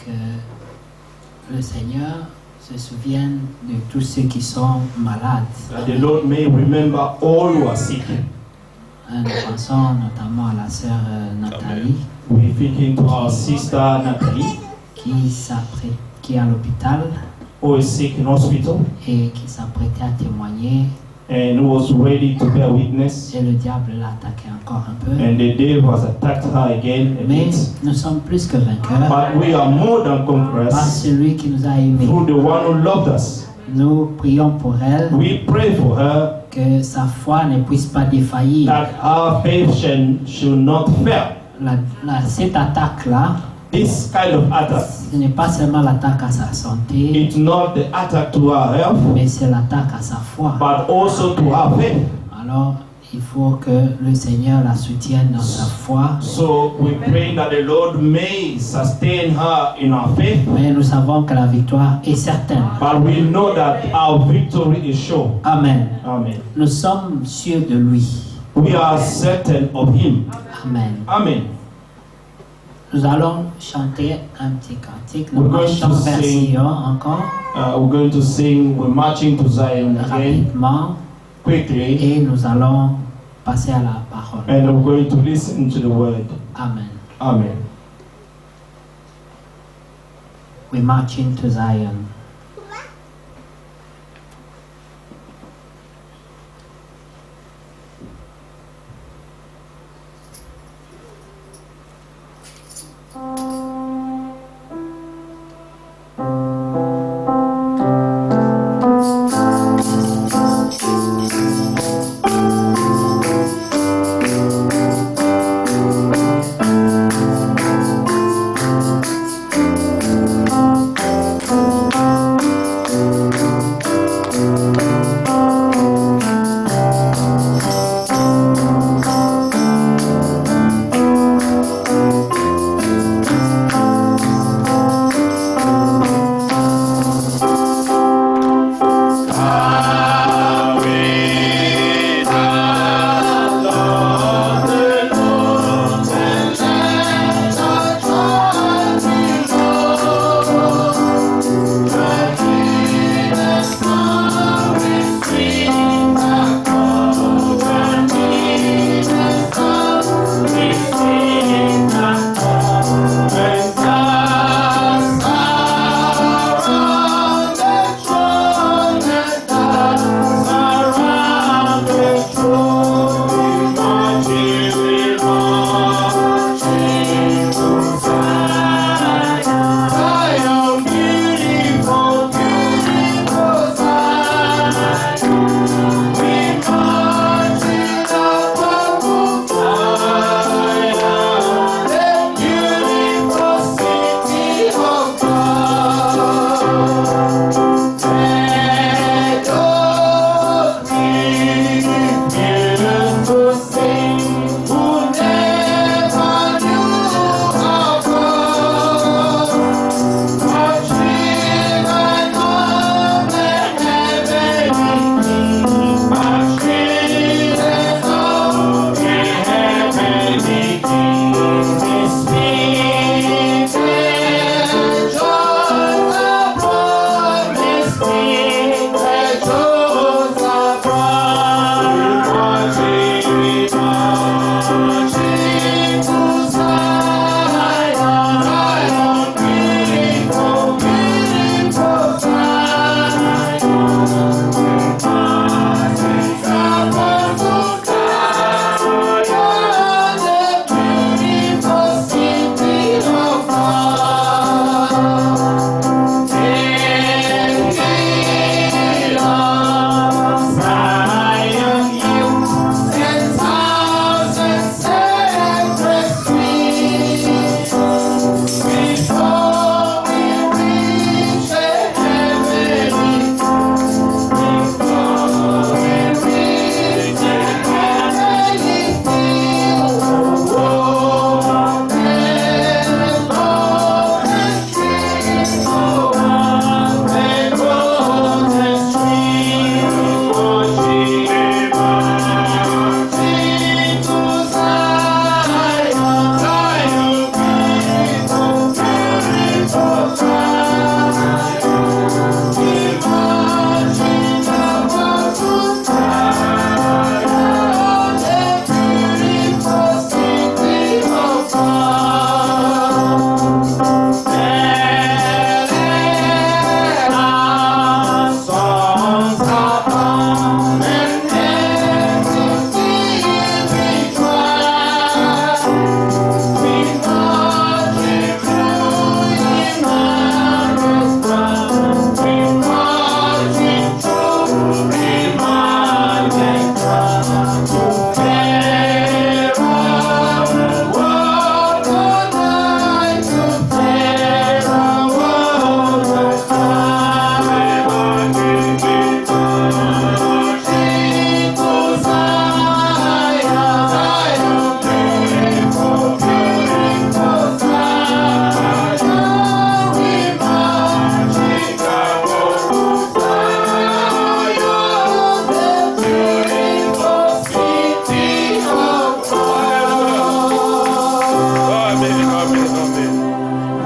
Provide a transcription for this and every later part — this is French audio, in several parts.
que le Seigneur se souvienne de tous ceux qui sont malades. That the Lord may remember all who are sick. Nous pensons notamment à la sœur Nathalie We're thinking to our sister Natalie, qui est à l'hôpital who is sick in hospital et qui s'apprêtait à témoigner. and who was ready to bear witness. Et le diable l'a attaqué encore un peu. And the devil has attacked her again a Mais bit. nous sommes plus que vainqueurs But we are more than par conquerors celui qui nous a aimés. through the one who loved us. Nous prions pour elle We pray for her que sa foi ne puisse pas défaillir. that our faith should not fail. Cette attaque-là, This kind of attack, ce n'est pas seulement l'attaque à sa santé, it's not the attack to our health, mais c'est l'attaque à sa foi. but also to our faith. Alors, il faut que le Seigneur la soutienne dans sa foi. So we pray that the Lord may sustain her in our faith, Mais nous savons que la victoire est certaine. but we know that our victory is sure. Amen. Amen. Nous sommes sûrs de lui. We are certain of Him. Amen. Amen. Nous allons chanter un petit cantique. Nous We're going marchons to vers sing. Sion encore We're going to sing, we're marching to Zion again, rapidement quickly, et nous allons passer à la parole. and we're going to listen to the word. Amen. Amen. We're marching to Zion.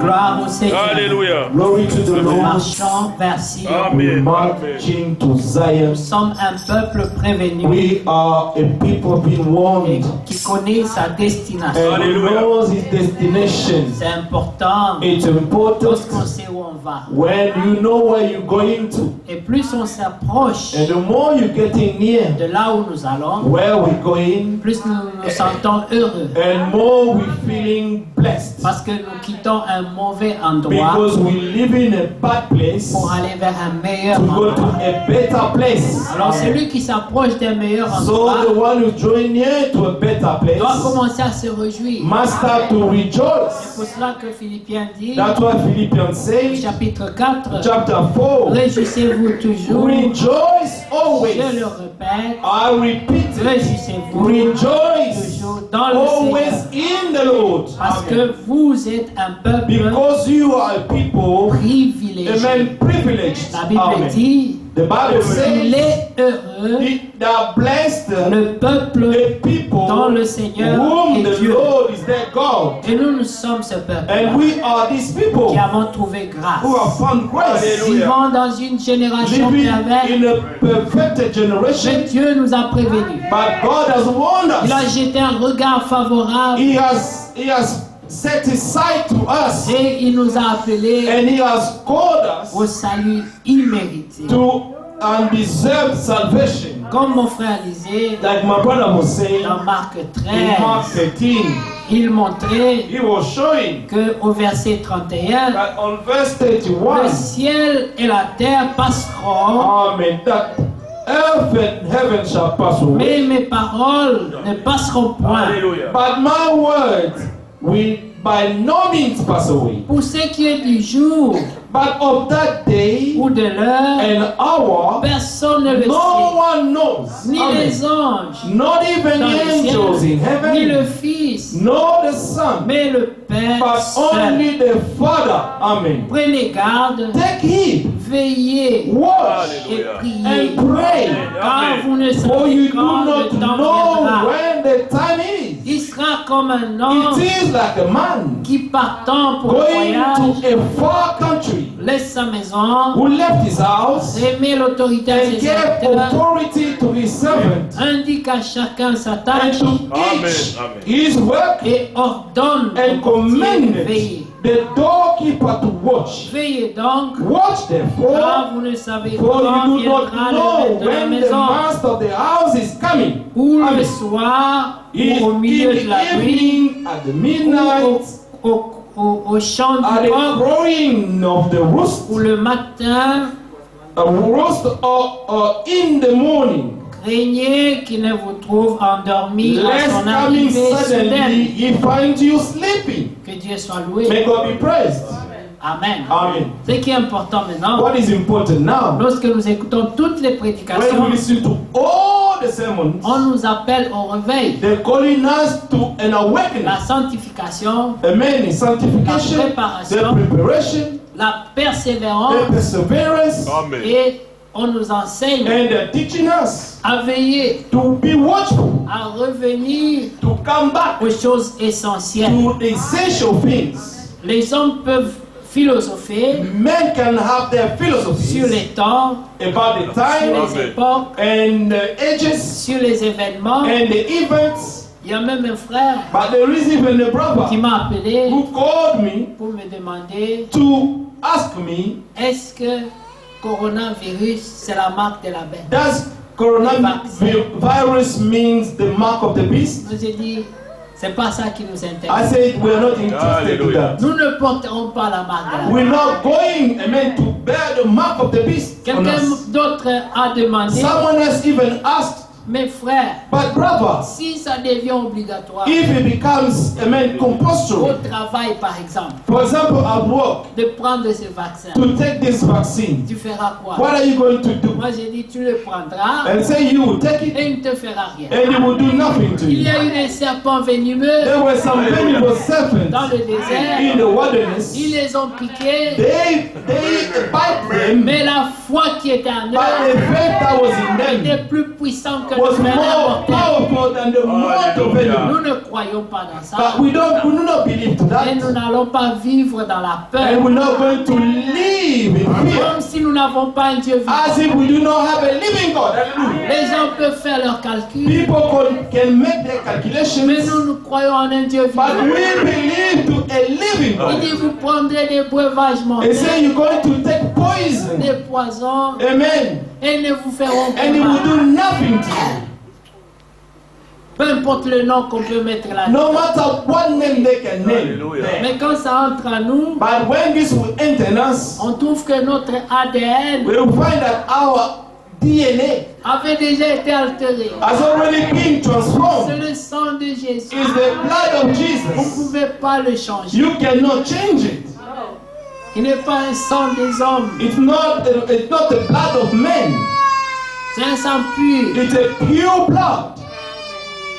Gloire au Seigneur. Hallelujah. Glory to the Nous Lord. marchons vers Sion. We're Amen. marching to Zion. Nous sommes un peuple prévenu We are a people being et warned qui connaît sa destination. and Hallelujah. knows his destination. C'est important It's important lorsqu'on sait où on va. when you know where you're going to. Et plus on s'approche And the more you're getting near de là où nous allons, where we're going, plus nous nous sentons heureux. and more we're feeling blessed. Parce que nous quittons un mauvais endroit Because we live in a bad place pour aller vers un meilleur to go to endroit. a better place. Alors celui qui s'approche d'un meilleur So the endroit one who's drawing near to a better doit place commencer à se réjouir. must start to C'est rejoice. pour cela que Philippiens dit, That's what Philippians au say, chapitre 4, chapter 4. réjouissez-vous toujours. Rejoice Je always. le répète, I repeat it. réjouissez-vous Rejoice toujours dans le always Seigneur. in the Lord. Parce que vous êtes un peuple Because you are a people, privilégié. amen, privileged. La Bible Amen. dit, The Bible il says est heureux they are blessed le peuple the people dont le Seigneur whom est the Dieu. Lord is their God. Et nous sommes ce peuple And we are these people qui avons trouvé grâce. who have found grace. Hallelujah. Vivons dans une génération Living perverse, in a perfected mais generation. Dieu nous a prévenus. But God has warned Il a us. jeté un regard favorable He has set his sight to us. et il nous a appelés And he has called au us salut immérité. to undeserved salvation. Comme mon frère disait Like my brother was saying dans Marc in Mark 13, 13, il montrait he was showing qu'au verset 31, that on verse le 31, ciel et la terre passeront, amen, that earth and heaven shall pass away, mais mes paroles ne passeront point. Hallelujah. but my word will by no means pass away. Pour ce qui est du jour But of that day ou de l'heure, and hour, personne ne le no sait, one knows. ni Amen. les anges, Not even dans the le angels in ciel, ni le heaven, Fils, nor the Son, mais le Père but seul. only the Father. Amen. Prenez garde, Take heed, veillez watch, et Hallelujah. priez, and pray, car vous ne for you savez do quand not le temps know viendra. when the time is. Il sera comme un homme It is like a man qui partant pour le going voyage to a far country laisse sa maison, who left his house remet l'autorité à and ses gave serviteurs, authority to his servant indique à chacun sa and tâche to Amen, each amen. his work et ordonne and au portier de commanded veiller. the doorkeeper to watch. Veillez donc, Watch car therefore, vous ne savez for quand you do not viendra le know maître de la when the maison, master of the house is coming. ou le Amen. soir, In ou au milieu de la the nuit, evening, at the ou midnight, au chant at du the coq, crowing of the roost, ou le matin. a roast or in the morning, Craignez qu'il ne vous trouve endormi à lest son coming arrivée suddenly soudaine. he find you sleeping. Que Dieu soit loué. May God be praised. Amen. Amen. Ce qui est important maintenant, What is important now? lorsque nous écoutons toutes les When prédications, we listen to all the sermons, on nous appelle au réveil. they're calling us to an awakening. La sanctification, Amen. In sanctification, La the préparation. preparation, la the persévérance, perseverance, Amen. et on nous enseigne and they're teaching us à veiller, to be watchful, à revenir to come back aux choses essentielles. to the essential things. Les hommes peuvent philosopher Men can have their sur philosophies les temps, about the sur time les Amen. époques, and the ages sur les événements. and the events. Il y a même un frère But there is even a qui brother m'a appelé who called me pour me demander to ask me, est-ce que coronavirus c'est la marque de la bête. does coronavirus means the mark of the beast? Nous ai dit c'est pas ça qui nous I intéresse. said we're not interested in Hallelujah. that. Nous ne porterons pas la marque de la We're bête. not going, amen, to bear the mark of the beast on Quelqu'un us. d'autre a demandé, Someone else even asked, mes frères, but brother, si ça devient obligatoire if it becomes, amen, au compulsory, travail par exemple, for example, at work, de prendre ce vaccin, to take this vaccine, tu feras quoi? what are you going to do? Moi j'ai dit tu le prendras And say you will take it et il ne te fera rien. and it will do nothing to Il y you. a eu des serpents venimeux There were some venomous serpents dans le désert. in the wilderness. Ils les ont piqués, They bite them, mais la foi qui était en but the eux faith that was in them était plus puissante que was le frère more est mortel. powerful than the mortal venom. Nous ne croyons pas dans ça. But we do not believe to Et nous that. n'allons pas vivre dans la peur. And we're not going to live in fear. Comme si nous n'avons pas un Dieu vivant. As if we do not have a living God. Hallelujah. Les gens peuvent faire leurs calculs. People can make their Mais calculations. nous croyons en un Dieu vivant. But we believe to a living Il dit, God. vous prendrez des breuvages They mortels, say you're going to take poison. des poisons, Amen. et ils ne vous feront And it pas will mal. do nothing to you. Peu importe le nom qu'on peut mettre là. No matter what name they can name. Hallelujah. there. Mais quand ça entre en nous, But when this will enter in us, on trouve que notre ADN we will find that our DNA avait déjà été altéré. has already been C'est transformed. le sang de Jésus. It's the blood of Vous ne Jesus. pouvez pas le changer. You cannot change it. Il n'est pas un sang des hommes. It's not the blood of men. C'est un sang pur. It's a pure blood.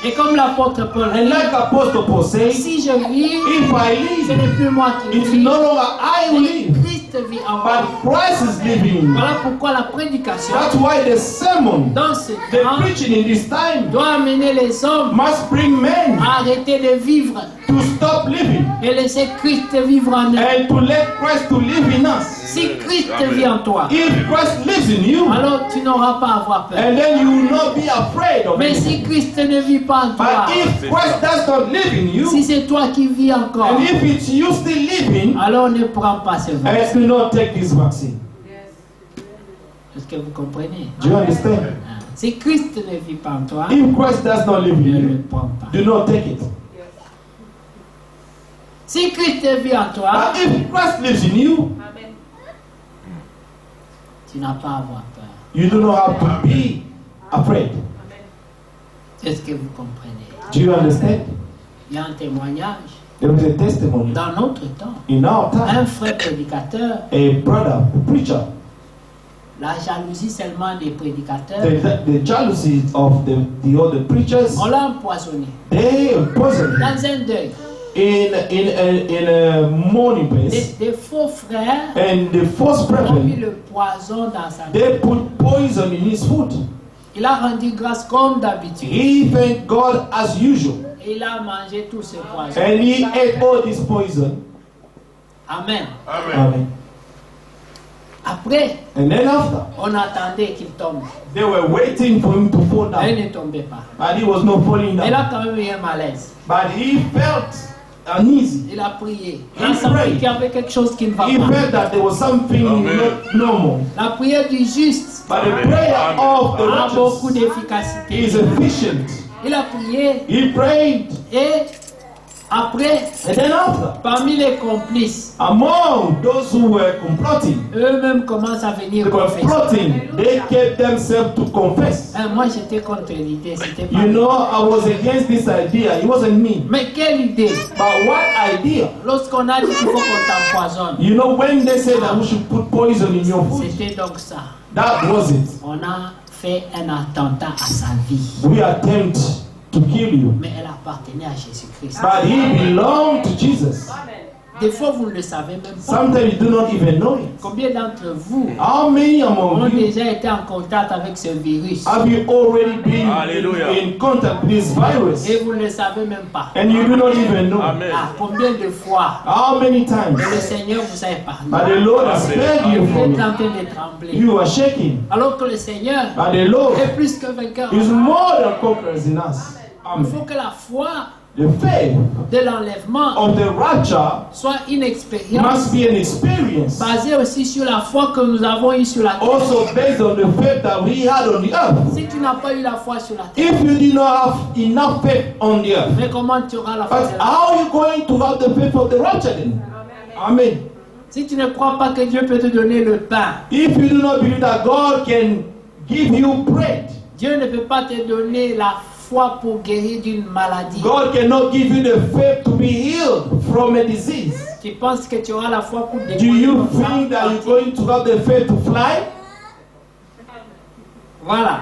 Et comme l'apôtre Paul And dit, like Apostle Paul says, si je vis, if I ce live, n'est plus moi qui it's vis, no longer I who mais live, Christ vit en moi. but Christ is living in me. Voilà pourquoi la prédication That's why the sermon, dans ce the temps preaching in this time, doit amener les hommes must bring men à arrêter de vivre to stop living et laisser Christ vivre en eux. and to let Christ to live in us. Si Christ vit en toi, If Christ lives in you, alors tu n'auras pas à avoir peur. and then you will not be afraid of Mais it. si Christ ne vit pas en toi, But if Christ does not live in you, si c'est toi qui vis encore, and if it's you still living, alors ne prends pas ce vaccin. do not take this vaccine. Est-ce que vous comprenez? Do you understand? Si Christ ne vit pas en toi, If Christ does not live ne in le you, prends pas. do not take it. Si Christ vit en toi, But if Christ lives in you, tu n'as pas à avoir peur. you do not have to be afraid. Est-ce que vous comprenez? Do you understand? Il y a un témoignage. There was a testimony Dans notre temps, in our time. un frère prédicateur, A brother, a preacher, la jalousie seulement des prédicateurs, the jealousy of the other preachers, on l'a empoisonné they poisoned him. dans un deuil. in a mourning place, Des faux frères and the false ont mis brethren, le poison dans sa vie. they put poison in his food. Il a rendu grâce comme d'habitude. He thanked God as usual, Et il a mangé tout ce poison. and he ate all this poison. Amen. Amen. Après, And then after, on attendait qu'il tombe. they were waiting for him to fall Et il down, ne tombait pas. but he was not falling Il down. a quand même eu un malaise. But he felt uneasy. Il a prié. Il He a senti prayed. qu'il y avait quelque chose qui ne va He pas. felt that there was something Amen. not normal. La prière du juste But the Amen. prayer Amen. of the a beaucoup righteous d'efficacité. is efficient. Il a prié He prayed, et après, and then after, parmi les complices, among those who were complotting, eux-mêmes commencent à venir they were confesser. plotting, they kept themselves to confess. Hein, moi j'étais contre l'idée, c'était pas You know, moi. I was against this idea. It wasn't me. Mais quelle idée? But what idea? Lorsqu'on a dit qu'il faut qu'on t'empoisonne, You know, when they said that we should put poison in your food, c'était donc ça. that was it. On a fait un attentat à sa vie. We attempt to kill you. Mais elle appartenait à Jésus-Christ. But he belonged to Jesus. Des fois, vous ne le savez même pas. Sometimes you do not even know it. Combien d'entre vous How many ont among you déjà été en contact avec ce virus have you already been Hallelujah. in contact with this virus et vous ne le savez même pas? and you do not even know? Amen. Ah, combien de fois How many times? le Seigneur vous a épargné? But the Lord has Amen. spared you Vous from êtes en it. train de trembler. You are shaking. Alors que le Seigneur But the Lord est plus que vainqueur. is more than conquerors in us. Il faut que la foi The faith de l'enlèvement of the rapture soit une expérience must be an experience, basée aussi sur la foi que nous avons eue sur la terre. also based on the faith that we had on the earth. Si tu n'as pas eu la foi sur la terre, If you did not have enough faith on the earth, mais comment tu auras la foi but sur la terre? how are you going to have the faith of the rapture then? Amen. Si tu ne crois pas que Dieu peut te donner le pain, If you do not believe that God can give you bread, Dieu ne peut pas te donner la foi pour guérir d'une maladie. God cannot give you the faith to be healed from a disease. Tu penses que tu auras la foi pour Do décoller you comme ça, think that you're partir? going to have the faith to fly? Voilà.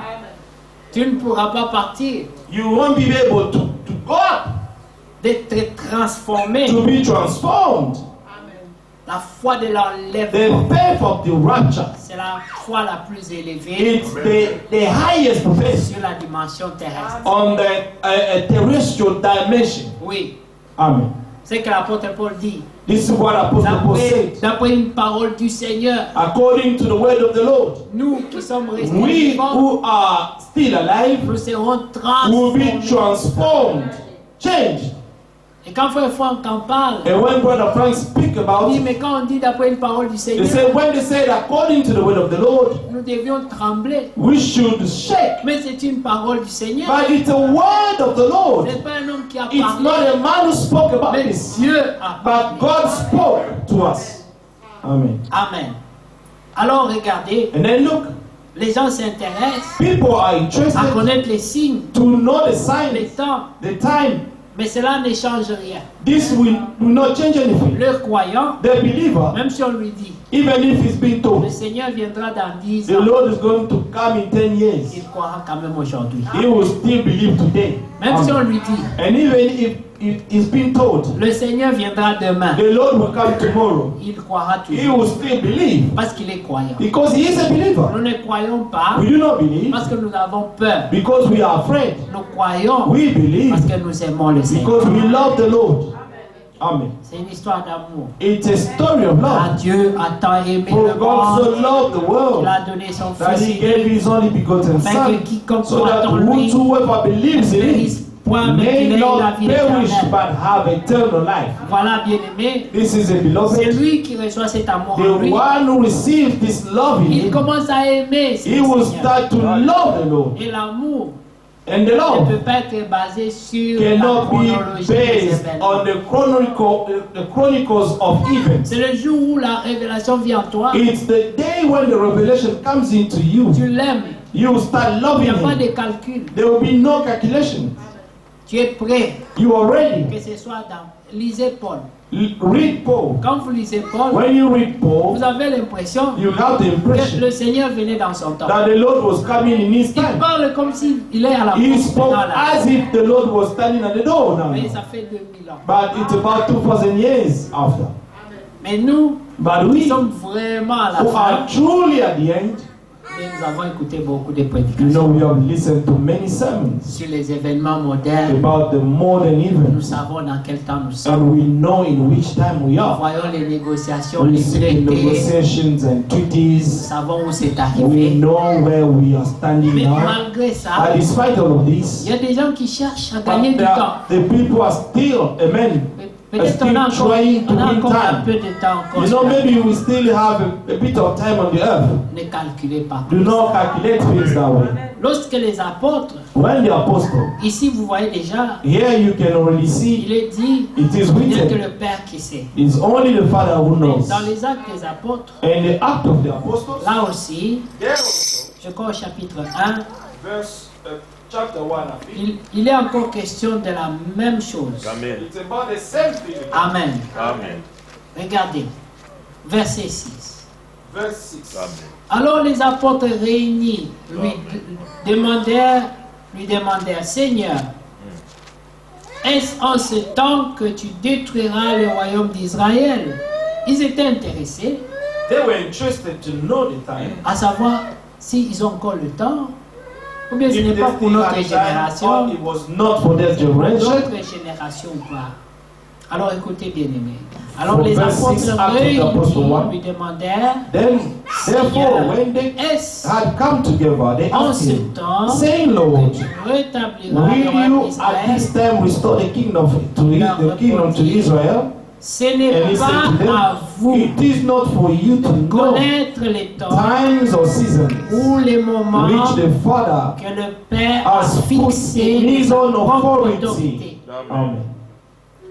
Tu ne pourras pas partir, You won't be able to go up, d'être transformé. to be transformed. La foi de the l'enlèvement, faith of the rapture, c'est la foi la plus élevée it's the highest faith sur la dimension terrestre. on the terrestrial dimension. Oui, Amen. c'est ce que l'apôtre Paul dit. This is what Apostle Paul said. D'après une parole du Seigneur, According to the word of the Lord, nous qui sommes restés we vivants, who are still alive nous serons will be transformés. transformed, changed. Et quand Frère Franck en parle, And when Brother Frank speak about il dit, it, mais quand on dit d'après une parole du they Seigneur, say when they said according to the word of the Lord, nous devions trembler. we should shake. Mais c'est une parole du Seigneur. But it's a word of the Ce Lord. n'est pas un homme qui a It's parlé, not a man who spoke about mais this, Dieu a parlé. but God spoke to us. Amen. Amen. Alors regardez, And then look, les gens s'intéressent people are à interested connaître les signes, to know the les signs, temps, the time. mais cela ne change rien. This will not change anything. Le croyant, The believer, même si on lui dit, even if he's been le told, Seigneur viendra dans 10 the ans, Lord is going to come in 10 years, il croira quand même aujourd'hui. he will still believe today. Même si on Amen. lui dit, And even if he's been told, le Seigneur viendra demain, the Lord will come tomorrow, il croira he toujours. will still believe Parce qu'il est croyant. because he is a believer. Nous ne croyons pas We do not believe parce que nous avons peur. because we are afraid. Nous croyons We believe parce que nous aimons le Seigneur. because we love the Lord. Amen. C'est une histoire d'amour. It's a story of Car love. Dieu a tant aimé For le God so monde loved the qu'il world a donné son that Fils he gave his only begotten afin que Son, quiconque so croit that en lui whosoever believes ne in périsse him point, mais qu'il may ait la not vie perish éternelle. but have eternal life. Voilà, bien-aimé, This is a c'est beloved. lui qui reçoit cet amour en The lui. one who receives this love in Il him, commence à aimer he le will Seigneur. start to love the Lord. Et l'amour And the ne love peut pas être basé sur la cannot be chronologie des based on événements. the chronicles of events. C'est le jour où la révélation vient en toi, It's the day when the revelation comes into you. tu l'aimes. You start Il n'y loving a pas de him. calcul. There will be no calculation. Tu es prêt, You are ready. que ce soit dans... Lisez Paul. Read Paul. Quand vous lisez Paul, When you read Paul, vous avez l'impression you have the que impression le Seigneur venait dans son temps. that the Lord was coming in his Il time. parle comme s'il est à la He porte spoke maintenant, là. as if the Lord was standing at the door now. Mais ça fait 2000 ans. But it's about 2000 years after. Mais nous, But nous we sommes vraiment à la who fin. are truly at the end, Et nous avons écouté beaucoup de you prédications know, we have listened to many sermons sur les événements modernes. about the modern Nous events, savons dans quel temps nous sommes. and we know in which time we Nous are. voyons les négociations, We les see traités. negotiations and Nous treaties. savons où c'est We arrivé. know where we are standing Mais now. malgré ça, And despite all of this, il y a des gens qui cherchent à gagner but du temps. the people are still, amen, Peut-être on a still encore, trying to on a win encore un time. peu de temps encore. You know, maybe we still have a bit of time on the earth. Ne calculez pas. Do not calculate things that way. Lorsque les apôtres, When the apostle, ici vous voyez déjà, here you can already il see est dit, it is il n'y a que written, le Père qui sait. it's only the Father who Mais knows. dans les actes des apôtres, And the act of the apostles, là aussi, there also, je crois au chapitre 1, chapter 1, il est encore question de la même chose. Amen. it's about the same thing. Amen. Amen. Regardez, verset 6. Verse 6. Amen. Alors les apôtres réunis lui demandèrent, Seigneur, est-ce en ce temps que tu détruiras le royaume d'Israël? Ils étaient intéressés They were interested to know the time. à savoir s'ils ont encore le temps, ou bien ce If n'est they pas pour still notre had time, génération, or it was not for their pour generation. d'autres générations ou pas. Alors écoutez bien aimés. Alors From les verse 6 apôtres after the Apostle réunis one. lui demandèrent, Then, therefore, Seigneur, when they est-ce had come together, they en asked ce him, temps saying, que Lord, tu rétabliras will le royaume you at d'Israël? this time restore the kingdom to Israel? Ce n'est And he said pas to à them, vous it is not for you to de know connaître les temps times or seasons ou les moments which the Father que le Père a has put fixé in his de sa own propre authority. autorité. Amen.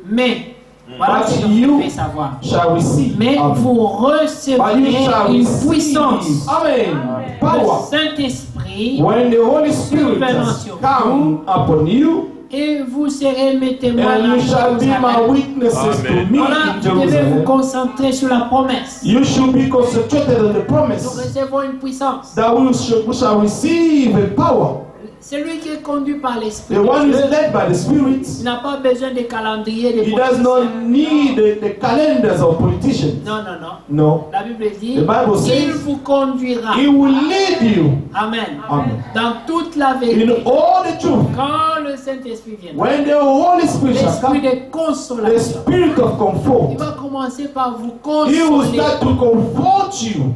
Mais, voilà ce que But vous you devez savoir. shall receive. Mais Amen. vous But you recevrez shall une receive. puissance. Amen. Le Power. Saint-Esprit, When the Holy Spirit has come upon you, et vous serez mes témoins and à you shall be my Jérusalem. witnesses to Amen. me Voilà, in vous devez vous Jerusalem. concentrer sur la promesse. You should be concentrated on the Nous promise recevons une puissance. that we shall receive a power. Celui qui est conduit par l'Esprit the de one who is Dieu, led by the Spirit, il n'a pas besoin de calendrier, de he does politiciens. not need the calendars of politicians. Non, non, non. No. La Bible dit, The Bible says, il vous conduira. He will lead you Amen. Amen. Dans toute la in vérité. all the truth. Quand le Saint-Esprit viendra, When the Holy Spirit shall l'Esprit come, de the consolation, Spirit of il comfort, va commencer par vous He will consoler. start to comfort you.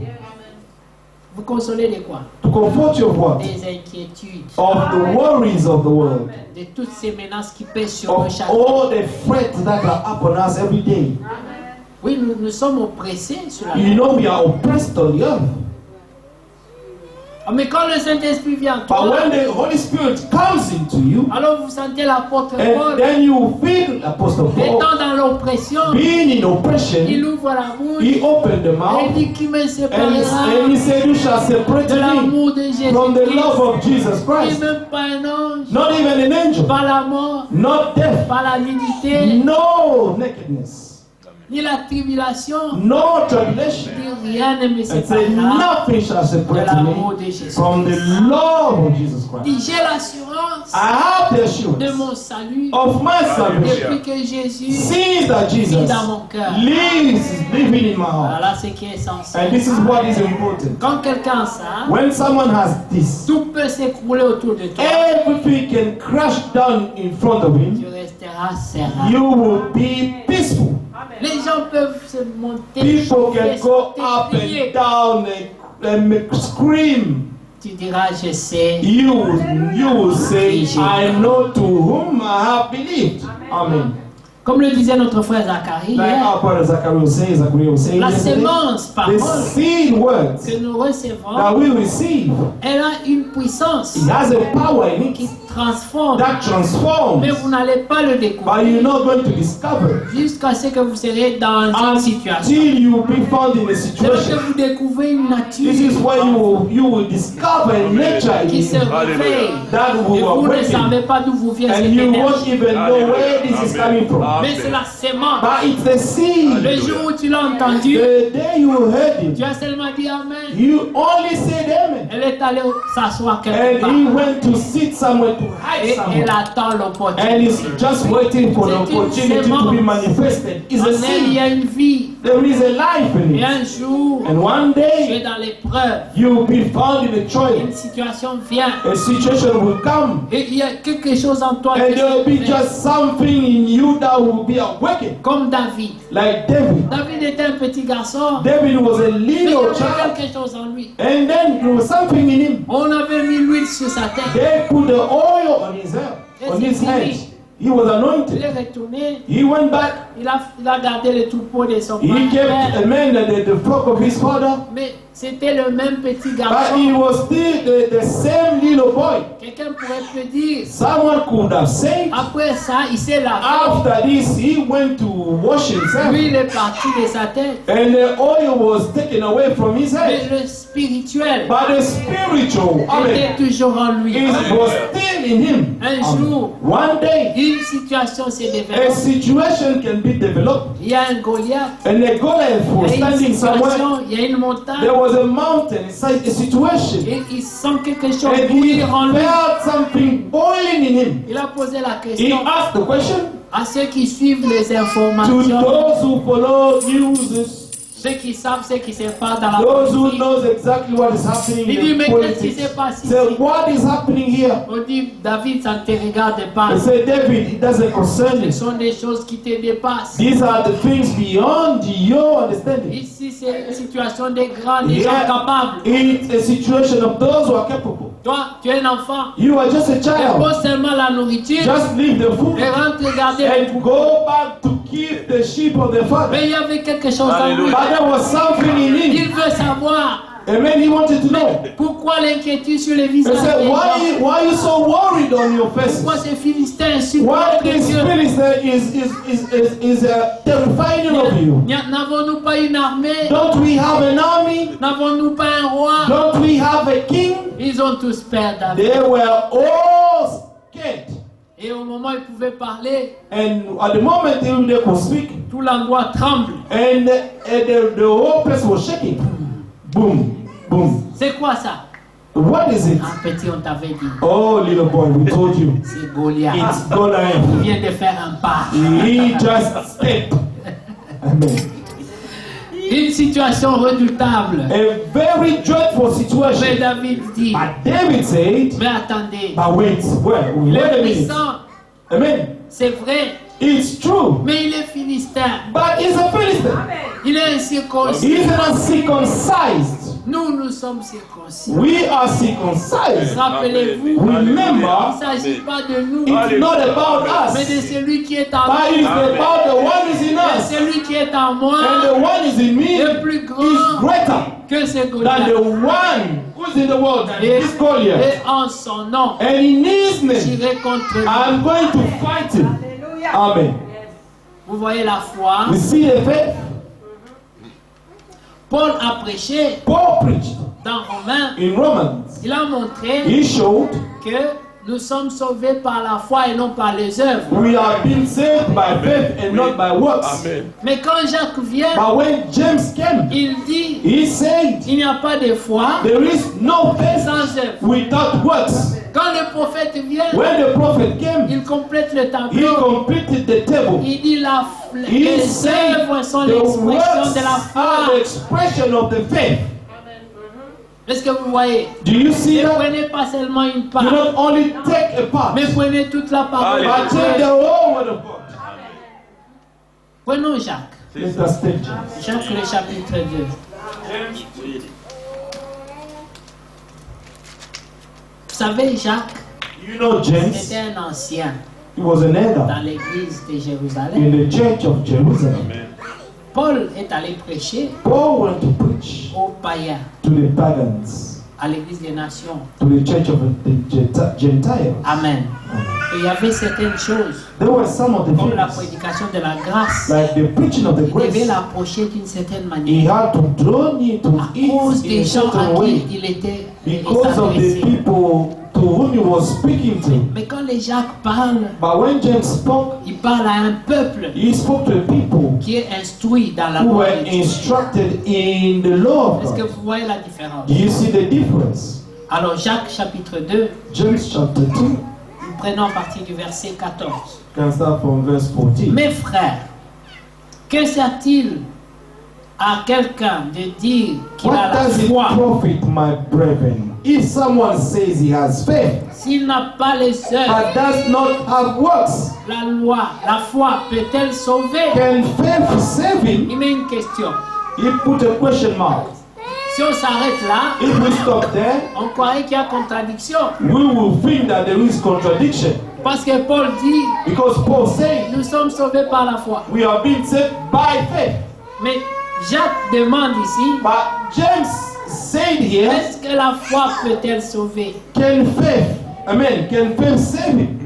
Vous consoler de quoi? To comfort you of what? Des inquiétudes, Of the worries of the world. de toutes ces menaces qui pèsent sur nous Of chaque jour. all the threats that are upon us every day. Oui, nous sommes oppressés sur la You terre. know we are oppressed on the earth. Mais quand le Saint-Esprit vient en But toi, when the Holy Spirit comes into you, alors vous sentez l'apôtre and Paul then you feel Apostle Paul étant dans l'oppression, being in il oppression, ouvre la bouche he opened the et il mouth dit qui me and séparera he said, You shall separate de me l'amour de from the love Jésus-Christ. of Jesus Et Christ. même pas un ange, Not even an angel, pas la mort, not death, pas la nudité, no nakedness, ni la tribulation, no tribulation. ni rien ne me And say, séparera Nothing shall de separate l'amour me de Jésus. from the love of Jesus Christ. Dit, j'ai l'assurance I have the de assurance mon salut of my salvation. depuis que Jésus See that vit Jesus dans mon cœur. lives, is living in my heart. Voilà ce qui est essentiel. And this is what is important. Quand quelqu'un a ça, When someone has this, tout peut s'écrouler autour de toi. everything can crash down in front of him. Tu resteras serein. You will be peaceful. Les gens peuvent se monter, People chanter, can go sauter, up crier. and down and scream. Tu diras, je sais. You will say, I know to whom I have believed. Amen. Comme le disait notre frère Zacharie, Like hier, our brother Zachariah was saying la yesterday, sémence, the parole seed words que nous recevons, that we receive, elle a une puissance it has a power in qui it transforme. that transforms, Mais vous n'allez pas le but you're découvrir not going to discover jusqu'à ce que vous serez dans une situation. until you be found in a C'est là que situation. vous découvrez une This is nature where you will discover a nature in qui se you réveille. that Et will vous ne awaken, savez pas d'où vous vient cette and you énergie. won't even know where this is coming from. Mais c'est la sémence. But it's the seed. Le jour où tu l'as entendu, The day you heard tu it, as seulement dit Amen. you only said amen. Elle est allée s'asseoir quelque And part. he went to sit somewhere to hide Et elle somewhere. attend And l'opportunité. he's just waiting for the opportunity to be manifested. It's En a elle, il y seed. a une vie. There is a life in Et it. un jour, And one tu es day, dans l'épreuve. you will be found in a Une trial. situation vient. A situation will come. Et il y a quelque chose en toi And qui there will be se réveille. just something in you that will be awakened. Comme David. Like David. David était un petit garçon. David was a Mais il y little avait child. quelque chose en lui. And then there was something in him. On avait mis l'huile sur sa tête. They put the oil on his head, on his head. He was Il est anointed. retourné. He went back. Il a gardé le troupeau de son He kept père. a man the flock of his father. Mais c'était le même petit But garçon. he was still the same little boy. Quelqu'un pourrait te dire, Someone could have said, après ça, il s'est lavé. after this, he went to wash himself. Lui, il est parti de sa tête. And the oil was taken away from his Mais head. le spirituel But the spiritual, était toujours en lui. was still in him. Un jour, One day, une situation s'est a développée. situation can be developed. Il y a un Goliath. And the Goliath was Il y a une standing somewhere. situation, il y a une montagne. There was a mountain, a situation. Et il sent quelque chose And he bouillir en lui. felt something boiling in him. Il a posé la He question asked the question à ceux qui suivent les to informations, those who follow news, ceux qui savent ce qui se passe dans la those who politique. knows exactly what is happening Il dit, in mais qu'est-ce qui politics. s'est passé Say, ici? what is happening here? On dit, David, ça ne te regarde pas. They say, David, it doesn't concern Ce you. sont des choses qui te dépassent. These are the things beyond your understanding. Ici, c'est une situation des grands, des gens Yeah. capables. It's a situation of those who are capable. Toi, tu es un enfant. You are just a Dépose child. seulement la nourriture Just leave the food et rentre regarder les and poupées. go back to keep the sheep of the father. Mais il y avait quelque chose en lui. But there was something in him. Il veut savoir Amen. He wanted to know. pourquoi l'inquiétude sur les He visages said, des gens. why are you so worried on your faces? Pourquoi ces Philistins insultent Why notre this Dieu? spirit is terrifying of you? N'avons-nous pas une armée? Don't we have an army? N'avons-nous pas un roi? Don't we have a king? Ils ont tous peur David. They were all scared. Et au moment où ils pouvaient parler, And at the moment they could speak, tout l'endroit tremble. and the whole place was shaking. Boom, boom. C'est quoi ça? What is it? En petit, on t'avait dit. Oh, little boy, we told you. C'est Goliath. It's Il Goliath. vient de faire un pas. He just stepped. Amen. Une situation redoutable. A very dreadful Mais situation. David dit, But David said, mais attendez, but wait, wait il a est minute. puissant, Amen. c'est vrai, It's true. mais il est philistin. But he's a Philistine. Il est incirconcis. He's uncircumcised. Nous sommes circoncis. We are circumcised. Rappelez-vous, Remember, il ne s'agit pas de nous, it's not about mais de us. celui qui est en But it's nous. about the one who is in Et us. celui qui est en And moi the one is in me est plus is grand greater que ce than Goliath. the one who's in the world, than Et, this Goliath. et en son nom, And in his name, j'irai contre lui. I'm going to fight him. Amen. Vous voyez la foi. We see the faith. Paul a prêché Paul preached dans Romains. in Romans. Il a montré He showed que nous sommes sauvés par la foi et non par les œuvres. we are being saved by faith and not by works. Amen. Mais quand Jacques vient, But when James came, il dit, he said, il n'y a pas de foi there is no faith sans œuvre. without works. Quand le prophète vient, When the prophet came, il complète le he tableau. completed the table. Il dit He les said œuvres sont the l'expression works de la are the foi. expression of the faith. Est-ce que vous voyez? Do you see Ne that? prenez pas seulement une Do part, not only take a part, mais prenez toute la parole de but take the Dieu. whole word of God. Prenons Jacques. Let us take James. Jacques le chapitre 2. Vous savez, Jacques You know James, était un ancien he was an elder dans l'église de in Jérusalem. the church of Jerusalem. Paul est allé prêcher Paul went to preach aux païens, to the pagans, à l'église des nations. to the church of the Gentiles. Amen. Et il y avait certaines choses, There were some of the comme la things, prédication de la grâce. like the preaching of the Il devait grace. l'approcher d'une certaine He manière had to draw near to à cause it in des a gens à certain qui way il était because of the s'adressait. people to whom he was speaking to. Mais quand les Jacques parlent, But when James spoke, il parle à un peuple he spoke to the people qui est instruit dans la who loi were de Dieu. instructed in the law Est-ce of que God. vous voyez la différence? Do you see the difference? Alors Jacques chapitre 2, James chapter 2, nous prenons à partir du verset 14. can start from verse 14. Mes frères, que sert-il à quelqu'un de dire qu'il a What la does it foi profit, my brethren, if someone says he has faith s'il n'a pas les œuvres? but does not have works? La loi, la foi peut-elle sauver? Can faith save him? Il met une question. He put a question mark. Si on s'arrête là, If we stop there, on croirait qu'il y a contradiction. we will think that there is contradiction. Parce que Paul dit, Because Paul said, nous sommes sauvés par la foi. we are being saved by faith. Mais Jacques demande ici, But James said here, est-ce que la foi peut-elle sauver? can faith, amen, can faith save him?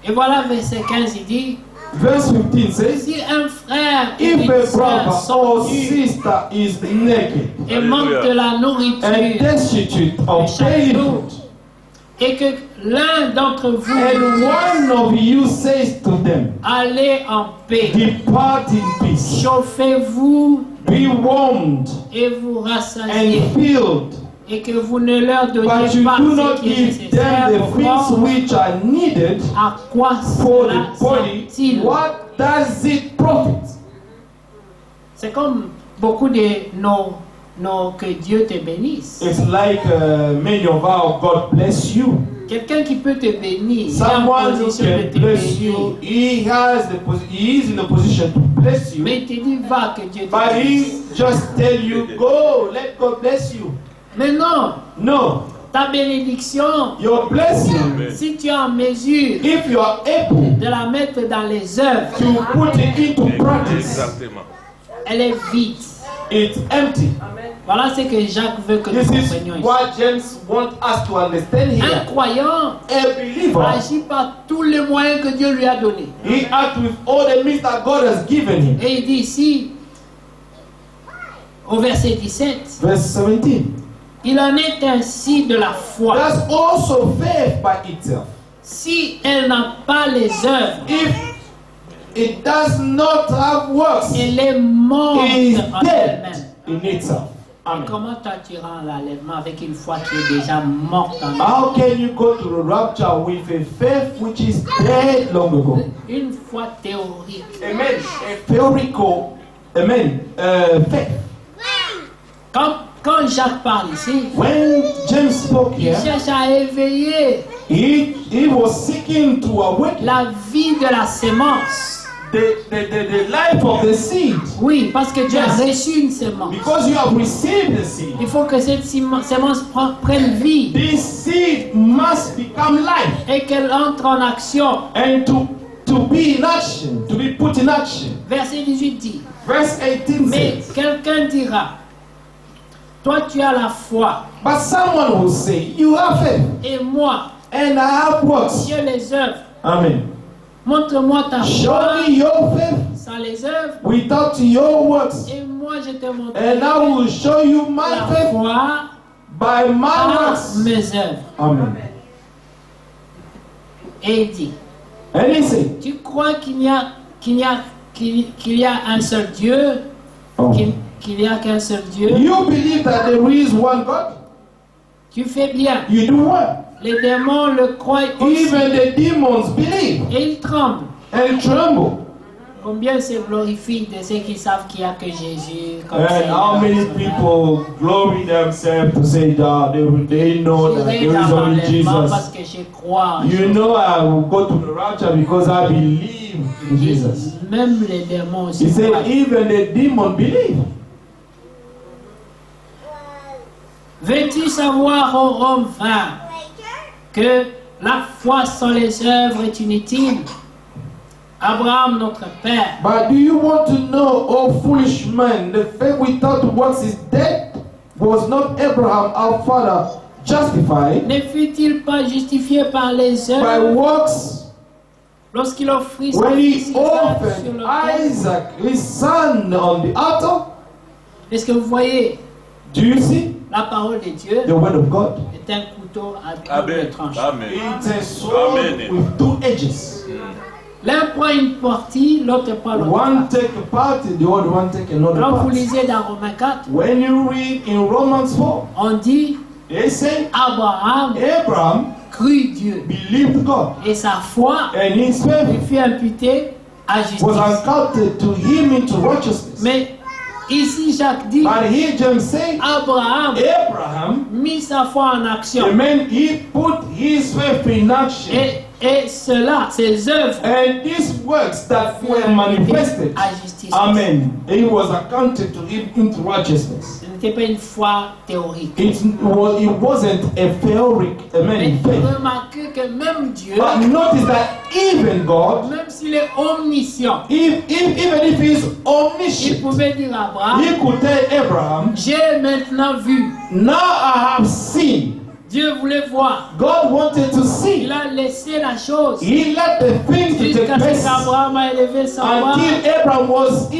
Et voilà verset 15, il dit, Verse 15 says, si un frère ou if une a sœur brother sont or nus sister is naked et manque de la and nourriture destitute of chaque daily jour, food, et que l'un d'entre vous and one of you says to them, allez en paix, depart in peace, chauffez-vous be warmed et vous rassasiez, and filled, et que vous ne leur but donnez you pas do ce not qui est give nécessaire them the au things corps, which are needed à quoi for cela the body, sert-il? what does it profit? C'est comme beaucoup de nos que Dieu te bénisse. It's like many of our God bless you. Quelqu'un qui peut te bénir, il est en Someone who position de can te bless bénir. you, he is in a position to bless you. Mais il te dit, va que Dieu te But bénisse. he just tell you, go, let God bless you. Mais non, No, ta bénédiction, your blessing, si tu es en mesure if you are able de la mettre dans les œuvres, to put it into practice, Exactement. elle est vide. it's empty. Voilà ce que Jacques veut que nous This comprenions is ici. what James wants us to understand Un here. croyant A believer, agit par tous les moyens que Dieu lui a donnés. he acts with all the means that God has given him. Et il dit ici, au verset 17, Verse 17. il en est ainsi de la foi. That's also faith by itself. Si elle n'a pas les œuvres, If it does not have works, elle est morte it is en dead elle-même. in itself. Amen. Comment toi tu rends l'enlèvement avec une foi qui est déjà morte en How can you go to the rapture with a faith which is dead long ago? Une foi théorique. Amen. A theoretical, amen, faith. Quand Jacques parle ici, When James spoke il here, cherche à éveiller he was seeking to awaken la vie de la sémence. the life of the seed. Oui, parce que tu as Yes. reçu une sémence. Because you have received the seed. Il faut que cette sémence prenne vie This seed must become life et qu'elle entre en action. and to be in action, to be put in action. Verset 18 dit, Verse 18 mais says, quelqu'un dira, toi tu as la foi but someone will say, you have faith et moi and I have works. j'ai les œuvres. Amen. Montre-moi ta Show foi me your faith sans les œuvres without your works, et moi je te montrerai and I will show you my la faith foi by my par works. mes œuvres. Amen. Et il dit, And he said, tu crois qu'il y a un seul Dieu, oh, qu'il n'y a qu'un seul Dieu? you believe that there is one God? Tu fais bien. You do well. Les démons le croient aussi Even the demons believe et ils tremblent. and tremble. Combien se glorifient de ceux qui savent qu'il n'y a que Jésus comme And how Seigneur, many Sauveur. people glory themselves to say that they know that there J'irai is dans only l'enlèvement parce Jesus? que je crois. en You Jésus. know I will go to the rapture because I believe in Jesus. Même les démons aussi He croient. said even the demon believe. Veux-tu savoir, ô homme vain, que la foi sans les œuvres est inutile? Abraham, notre père, But do you want to know, oh foolish man, the faith without works is dead? Was not Abraham our father justified ne fut-il pas justifié par les by œuvres works lorsqu'il offrit son when fils he Isaac sur offered l'autel? Isaac, his son, on the altar? Est-ce que vous voyez, Do you see? la parole de Dieu The word of God. est un couteau à double Amen. tranchant. Amen. It's a sword Amen. with two edges. L'un prend une partie, l'autre prend l'autre One partie. take a part, the other one take another Quand vous part. lisez dans Romains 4, When you read in Romans 4, on dit they say Abraham Abraham crut Dieu believed God, et sa foi and his lui faith fut imputée à was justice. accounted to him into righteousness. Mais ici Jacques dit But here James say Abraham Abraham, mit sa foi en action. amen, he put his faith in action. Et cela, ces œuvres, And these works that were furent manifested, à justice. amen, it was accounted to him into righteousness. Ce n'était pas une foi théorique. It wasn't a theoric, Mais amen, faith. remarquez que même Dieu, But notice that even God, même s'il est omniscient, even if he's il omniscient, pouvait dire à Abraham, he could tell Abraham, j'ai maintenant vu. now I have seen. Dieu voulait voir. God wanted to see. Il a laissé la chose He let the things to take jusqu'à ce place qu'Abraham a élevé sa voix. until Abraham was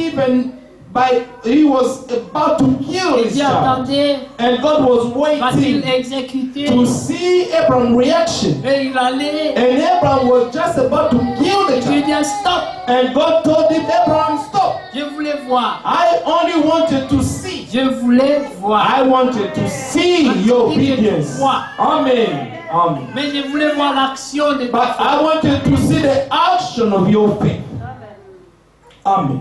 he was about to kill Et his Dieu child. attendait, And God was va-t-il waiting exécuter? to see Abraham's reaction. Et il allait. And Abraham was just about to kill the Et Dieu child. dit stop. And God told him, Abraham, stop. Je voulais voir. I only wanted to see. Je voulais voir. I wanted to see your obedience. Amen. Amen. Mais je voulais voir l'action de ta But foi. I wanted to see the action of your faith. Amen.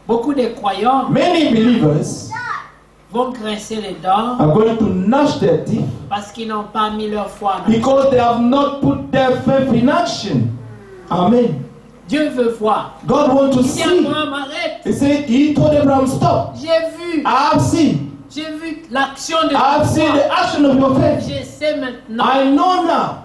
Beaucoup de croyants Many believers vont graisser les dents are going to gnash their teeth parce qu'ils n'ont pas mis leur foi en action. because they have not put their faith in action. Amen. Dieu veut voir. God wants to Il dit see. Abraham, arrête. He said, he told Abraham, stop. J'ai vu. I have seen. J'ai vu l'action de I ta have seen foi. the action of your faith. Je sais maintenant. I know now.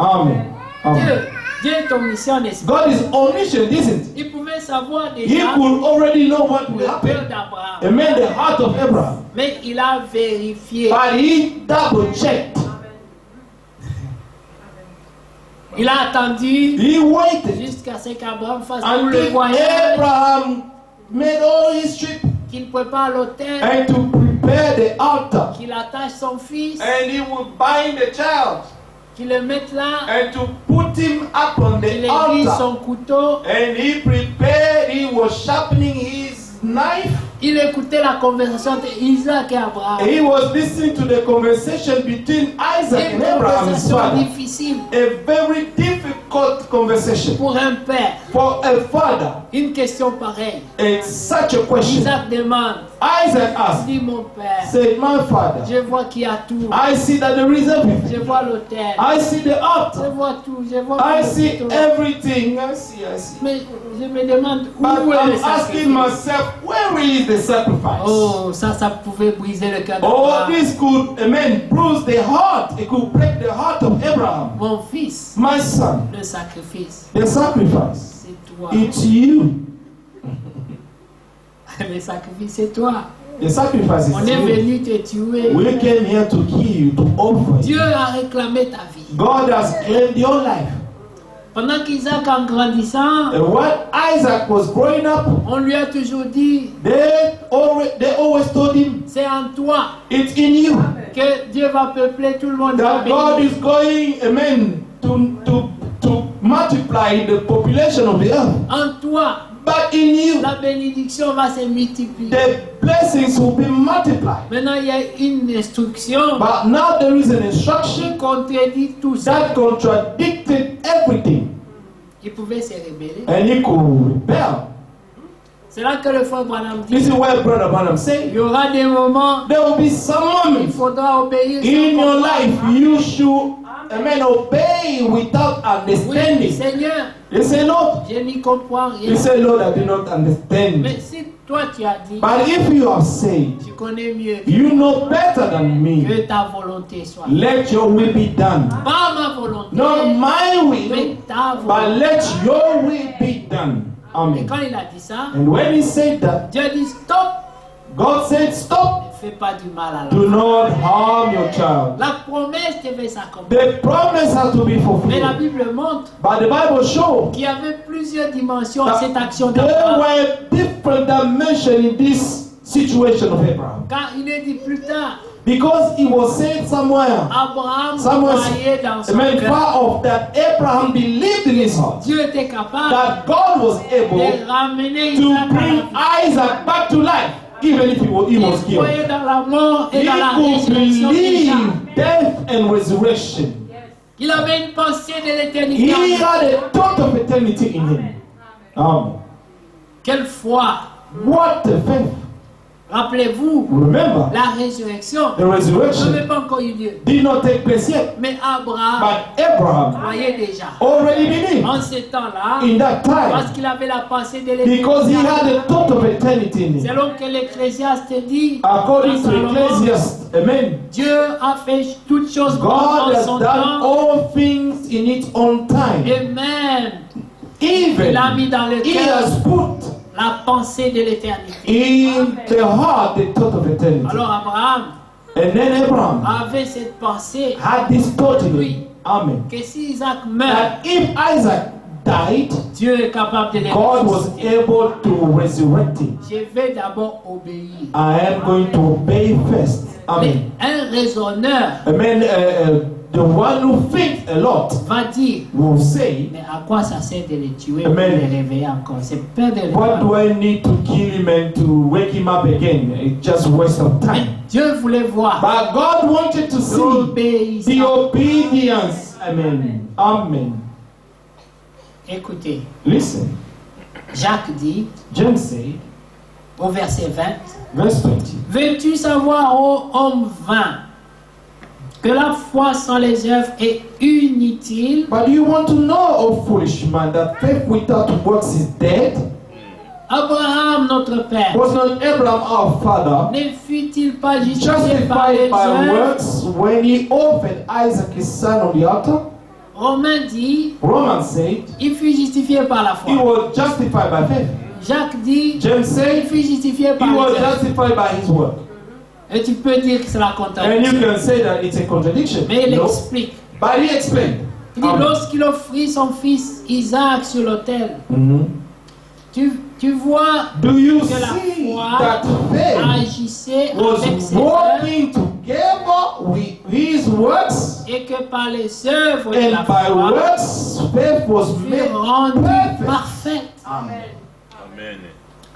Amen. Amen. Dieu est omniscient, n'est-ce pas? God is omniscient, isn't he? Il pouvait savoir He déjà could already know what will le cœur happen. d'Abraham. Amen. The heart of Abraham. Mais il a vérifié. But he double checked. Il a attendu He waited jusqu'à ce qu'Abraham fasse tout le until voyage, Abraham made all his trip qu'il prépare l'autel, and to prepare the altar. qu'il attache son fils, And he would bind the child qu'il le mette là, and to put him up on qu'il the aiguise altar. son couteau And he prepared, he was sharpening his knife. Il écoutait la conversation entre Isaac et Abraham. He was listening to the conversation between Isaac Une and Abraham, his conversation father. difficile A very difficult conversation pour un père. for a father. Une question pareille. It's such a question. Isaac demande, Isaac asked, dis mon père, said, my father, je vois qu'il y a tout. I see that there is everything. Je vois l'autel. I see the Je altar. vois tout. Je vois I tout. see everything. I see. Mais je me demande But où est I'm le asking sacrifice. myself, where is the sacrifice? Oh, ça pouvait briser le cœur Oh, d'Abraham. this could, amen, bruise the heart. It could break the heart of Abraham. Mon fils, My son, le sacrifice, the sacrifice, c'est toi. it's you. Le sacrifice, c'est toi. The sacrifice On is est you. venu te tuer. We came here to kill you, to offer Dieu you. a réclamé ta vie. God has claimed your life. Pendant qu'Isaac, en grandissant, And when Isaac was growing up, on lui a toujours dit, they always told him, c'est en toi it's in you que Dieu va peupler tout le monde. that God is going, amen, to multiply the population of the earth. En toi, But in you, la bénédiction va se multiplier. the blessings will be multiplied. Maintenant, il y a une instruction But now there is an qui instruction contredit tout ça. that contradicted everything. Il pouvait se rebeller. And he could rebel. C'est là que le frère Branham This dit, is where Brother Branham il said, y aura des moments there will be some où il moments faudra obéir. in sans your comprendre. life you should, amen, obey without Oui, understanding. Seigneur, You say, Lord, je n'y comprends rien. you say, Lord, I do not understand. Mais si toi tu as dit, But if you have said, tu connais mieux you know better than me, que ta volonté soit. let your will be done. Pas ma volonté, Not my will, mais ta but volonté. let your will be done. Et Amen. quand il a dit ça, And when he said that, Dieu dit stop, God said, stop. ne fais pas du mal à Do l'autre. not harm your child. La promesse devait s'accomplir. The promise has to be Mais la fulfilled. Bible montre But the Bible shows qu'il y avait plusieurs dimensions à that cette action there d'Abraham. were different dimensions in this situation of Abraham. Car il est dit plus tard, Because he was said somewhere, Abraham somewhere, croyait dans son amen, cœur. far off, that Abraham believed in his heart Dieu était capable that God was able de ramener to Isaac à la bring vie. Isaac back to life, even if he was Il killed. croyait dans la mort et He dans la could résurrection déjà. believe death and resurrection. Il avait une pensée de He l'éternité. en lui. had a thought of eternity in him. Amen. Quelle foi! What a faith. Rappelez-vous, Remember, la résurrection the n'avait resurrection pas encore eu lieu. did not take place yet. Mais Abraham But Abraham croyait déjà. already believed En ce temps-là, in that parce time qu'il avait la pensée de because he l'éternité. had a thought of eternity in him. Selon que l'Ecclésiaste dit, According dans to Salomon, Ecclesiastes, amen. Dieu a fait toutes choses God en has son done temps. all things in its own time. Et même, Even il a mis dans le he cœur has put la pensée de l'éternité. in the heart the thought of eternity. Alors Abraham And then Abraham avait cette pensée had this thought in him. Amen. que si Isaac meurt, That if Isaac died, Dieu est capable de le God was ressusciter. able to resurrect him. Je vais d'abord obéir. I am going to obey first. Mais Amen. un raisonneur Amen. The one who thinks a lot va dire, will say, mais à quoi ça sert de le tuer pour Amen. le réveiller encore? C'est peur de le what do faire. I need to kill him and to wake him up again? It's just waste of Mais time. Dieu voulait voir But God wanted to see l'obéissance. the obedience. Amen. Amen. Écoutez, Listen. Jacques dit James said, au verset 20, verse 20. veux-tu savoir, ô homme vain, que la foi sans les œuvres est inutile? But you want to know, O foolish man, that faith without works is dead? Abraham, notre père, Was not Abraham our father ne fut-il pas justifié par les justified by œuvres? works when he offered Isaac his son on the altar? Romain dit, Romans said il fut justifié par la he foi. was justified by faith. Jacques dit, James il said fut justifié par he les was œuvres. justified by his work. Et tu peux dire que c'est la And you contradiction. can say that it's a contradiction. Mais il No. explique. But he explained. Il dit, Amen. lorsqu'il offrit son fils Isaac sur l'autel, Mhm. tu vois Do you que la see foi that faith agissait was avec ses œuvres working together with his works? et que par les œuvres de la And by foi, works, faith was fut made rendue perfect. parfaite. Amen. Amen.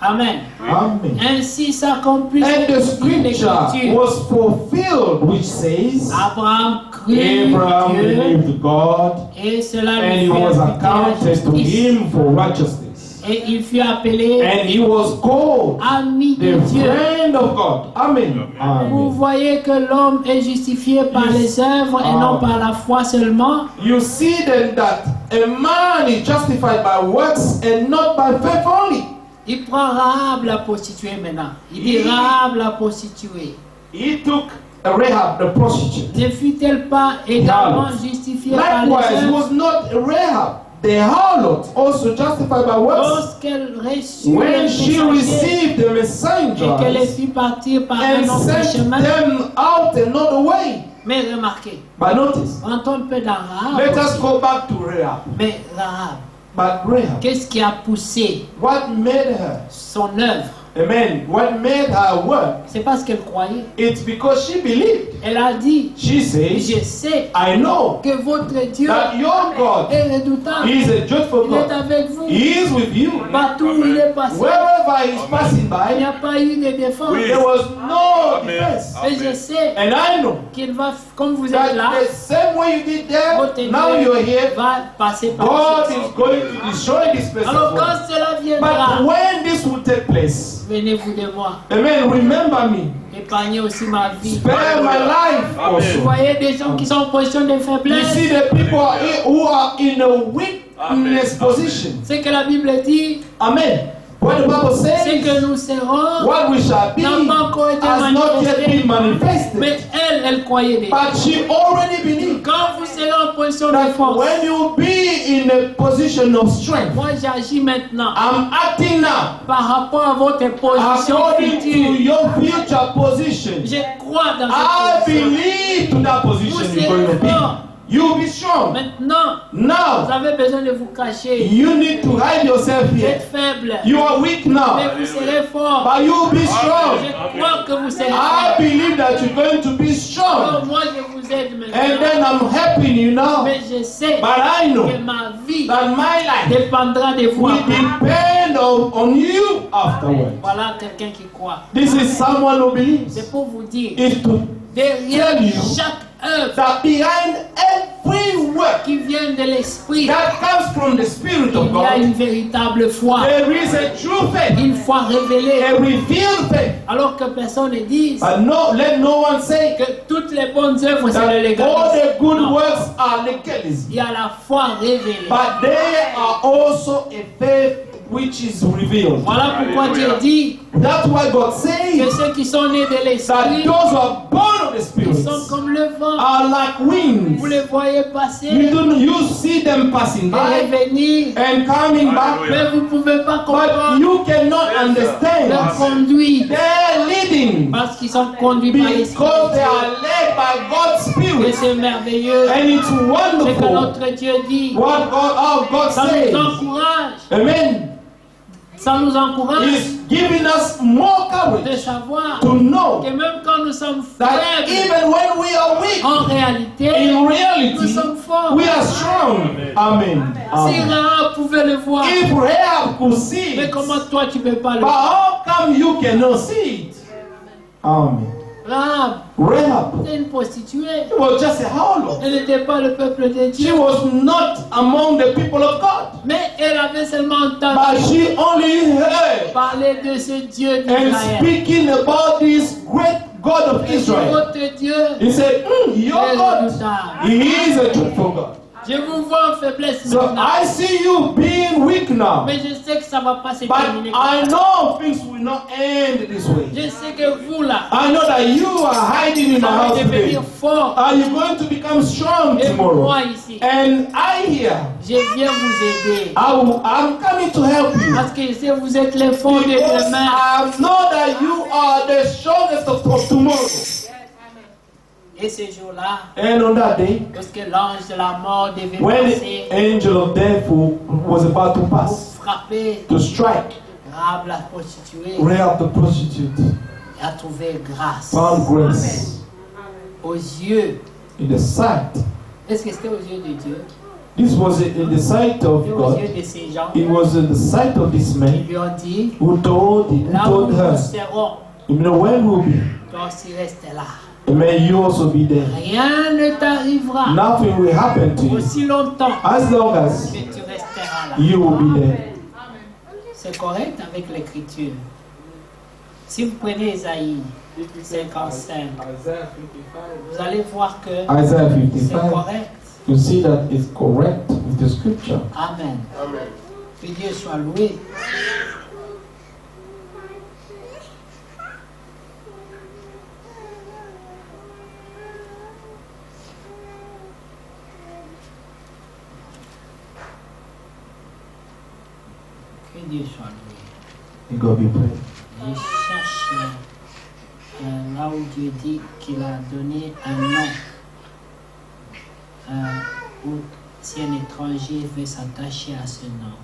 Amen. Amen. Ainsi s'accomplit And the ce que dit scripture l'Écriture. was fulfilled, which says, Abraham crut Abraham Dieu believed God, et cela and lui it fut was imputé à la accounted to justice. him for righteousness. Et il fut appelé And he was called ami de the Dieu. friend of God. Amen. Vous Amen. voyez que l'homme est justifié par les œuvres et non par la foi seulement. You see then that a man is justified by works and not by faith only. Il prend Rahab la prostituée maintenant. Il dit Rahab la prostituée. He took Rahab the prostitute. Ne fut-elle pas également justifiée par les Likewise, œuvres was not Rahab the harlot also justified by works? lorsqu'elle reçut les When she messagers received the et qu'elle les messengers fit partir par un and autre sent chemin? them out another way. Mais remarquez, But notice, rentrons un peu dans Rahab. let us aussi. go back to Rahab. Mais Rahab, But Rahab, qu'est-ce qui a poussé what made her? son œuvre? Amen. What made her work? C'est parce qu'elle croyait. It's because she believed. Elle a dit, She says, je sais I know que votre Dieu that your God est redoutable. is a joyful Il est God. avec vous. He is with you. Partout où il est passé, Wherever he is passing il n'y by, a pas eu de défense. there was no defense. Et je sais And I know qu'il va, comme vous êtes that là, the same way you did votre there, now you're Dieu here, va passer par God ici. is going to destroy this place Alors as well. quand cela But viendra, when this will take place, souvenez-vous de moi. amen, remember me. Épargnez aussi ma vie. Spare my life Vous also. voyez des gens qui sont en position de You faiblesse. see the people who are in a weakness position. Ce que la Bible dit, Amen. What the Bible c'est says, que nous serons, what we shall be n'a pas encore été has not yet been manifesté. Mais manifested. elle croyait déjà. But she already believed Quand vous serez en position de that force, when you be in a position of strength, moi j'agis maintenant I'm acting now par rapport à votre position according to future. your future position. Je crois dans I cette position. believe to that position Vous you're going to serez fort. be. You'll be strong. Maintenant, vous Now, avez besoin de vous cacher. you need to hide yourself Vous here. êtes faible, You are weak mais now, vous serez fort. but you'll be strong. Je crois que vous serez I fort. believe that you're going to be strong. Alors moi je vous aide And maintenant. then I'm helping you now. Mais je sais But I know que ma vie that my life dépendra de vous. will après. depend on you afterwards. Voilà quelqu'un qui croit. This is someone who believes. C'est pour vous dire, Is to derrière tell you chaque œuvre that behind every work qui vient de l'esprit, that comes from the Spirit il of y a God, une véritable foi, there is a true faith, une foi révélée. a revealed faith. Alors que personne ne dise But no, let no one say que toutes les bonnes œuvres c'est le that all légalisme. the good Non. works are legalism. Il y a la foi révélée. But they are also a faith which is revealed. Voilà pourquoi Dieu dit That's why God que says ceux qui sont nés de that l'esprit, those who are born of the ils Spirit sont comme le vent. are like winds. Vous les voyez passer You see them passing et by revenir, and coming back, mais vous ne pouvez pas but comprendre you cannot leur understand. conduite They're leading parce qu'ils sont conduits par l'esprit. because they are led by God's Et Spirit. c'est merveilleux. And it's C'est que wonderful notre Dieu dit. what God Ça nous says. encourage. Amen. Ça nous encourage He's giving us more de courage savoir to know que même quand nous sommes that faibles, even when we are weak, en réalité, in nous reality, sommes forts. we are strong. Amen. Si Amen. Rahab pouvait le voir, If Rahab could see mais it, comment toi tu ne peux pas le but voir? how come you cannot see it? Amen. Rahab, Rahab, c'était une prostituée. she was just a harlot. Elle n'était pas le peuple de She Dieu. was not among the people of God, Mais elle avait seulement but entendu she only heard parler de ce Dieu and d'Israël. speaking about this great God of Et Israel. votre Dieu He said, your est God, redoutable. He is a truthful God. Je vous vois en faiblesse So maintenant. I see you being weak now, Mais je sais que ça ne va pas se but terminer comme I ça. know things will not end this way. Je sais que vous là, I know that you are hiding in my ça va house today. devenir fort. Are you going to become strong Et tomorrow? moi ici, And I here, je viens vous aider. I'm coming to help you. Parce que je sais que vous êtes les fonds de Because demain. I know that you are the strongest of tomorrow. Et ce jour-là, And on that day, lorsque l'ange de la mort devait when passer the angel of death was about to pour pass, frapper to strike, Rahab la prostituée, Rahab the prostitute a trouvé grâce found grace aux yeux. in the sight. Est-ce que c'était aux yeux de Dieu? This was in the sight of aux God. yeux de ces gens. It was in the sight of this Ils man lui ont dit, who told là où nous her, serons, you know, where we'll be, toi aussi reste là. may you also be there. Rien ne t'arrivera Nothing will happen to you aussi longtemps as long as que tu resteras là. you will be there. C'est correct avec l'écriture. Si vous prenez Ésaïe 55, vous allez voir que Isaiah c'est 55, correct. you see that it's correct with the scripture. Amen. Que Dieu soit loué. Que Dieu soit loué. May God be praised. Je cherche là où Dieu dit qu'il a donné un nom. Où si un étranger veut s'attacher à ce nom.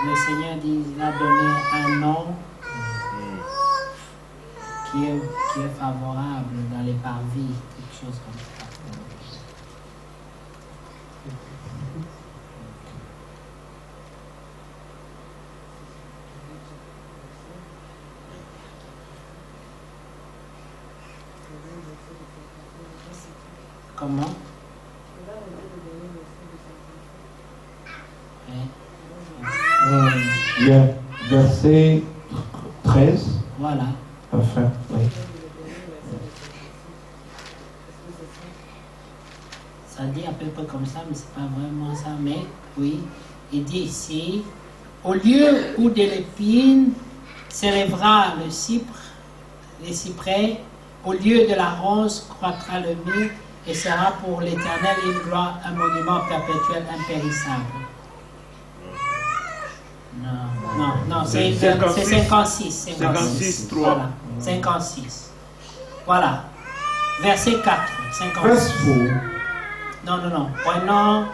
Le Seigneur dit, il a donné un nom qui est favorable dans les parvis, quelque chose comme ça. Comment? Yeah, verset 13. Voilà. Enfin, oui. Ça dit à peu près comme ça, mais c'est pas vraiment ça. Mais oui, il dit ici, au lieu où de l'épine s'élèvera le cyprès, au lieu de la rose croîtra le mûr, et sera pour l'Éternel une gloire, un monument perpétuel impérissable. Non, c'est 56. 56, 3. Voilà, 56. Voilà. Verset 4. 56. Verse 4. Non. Prenons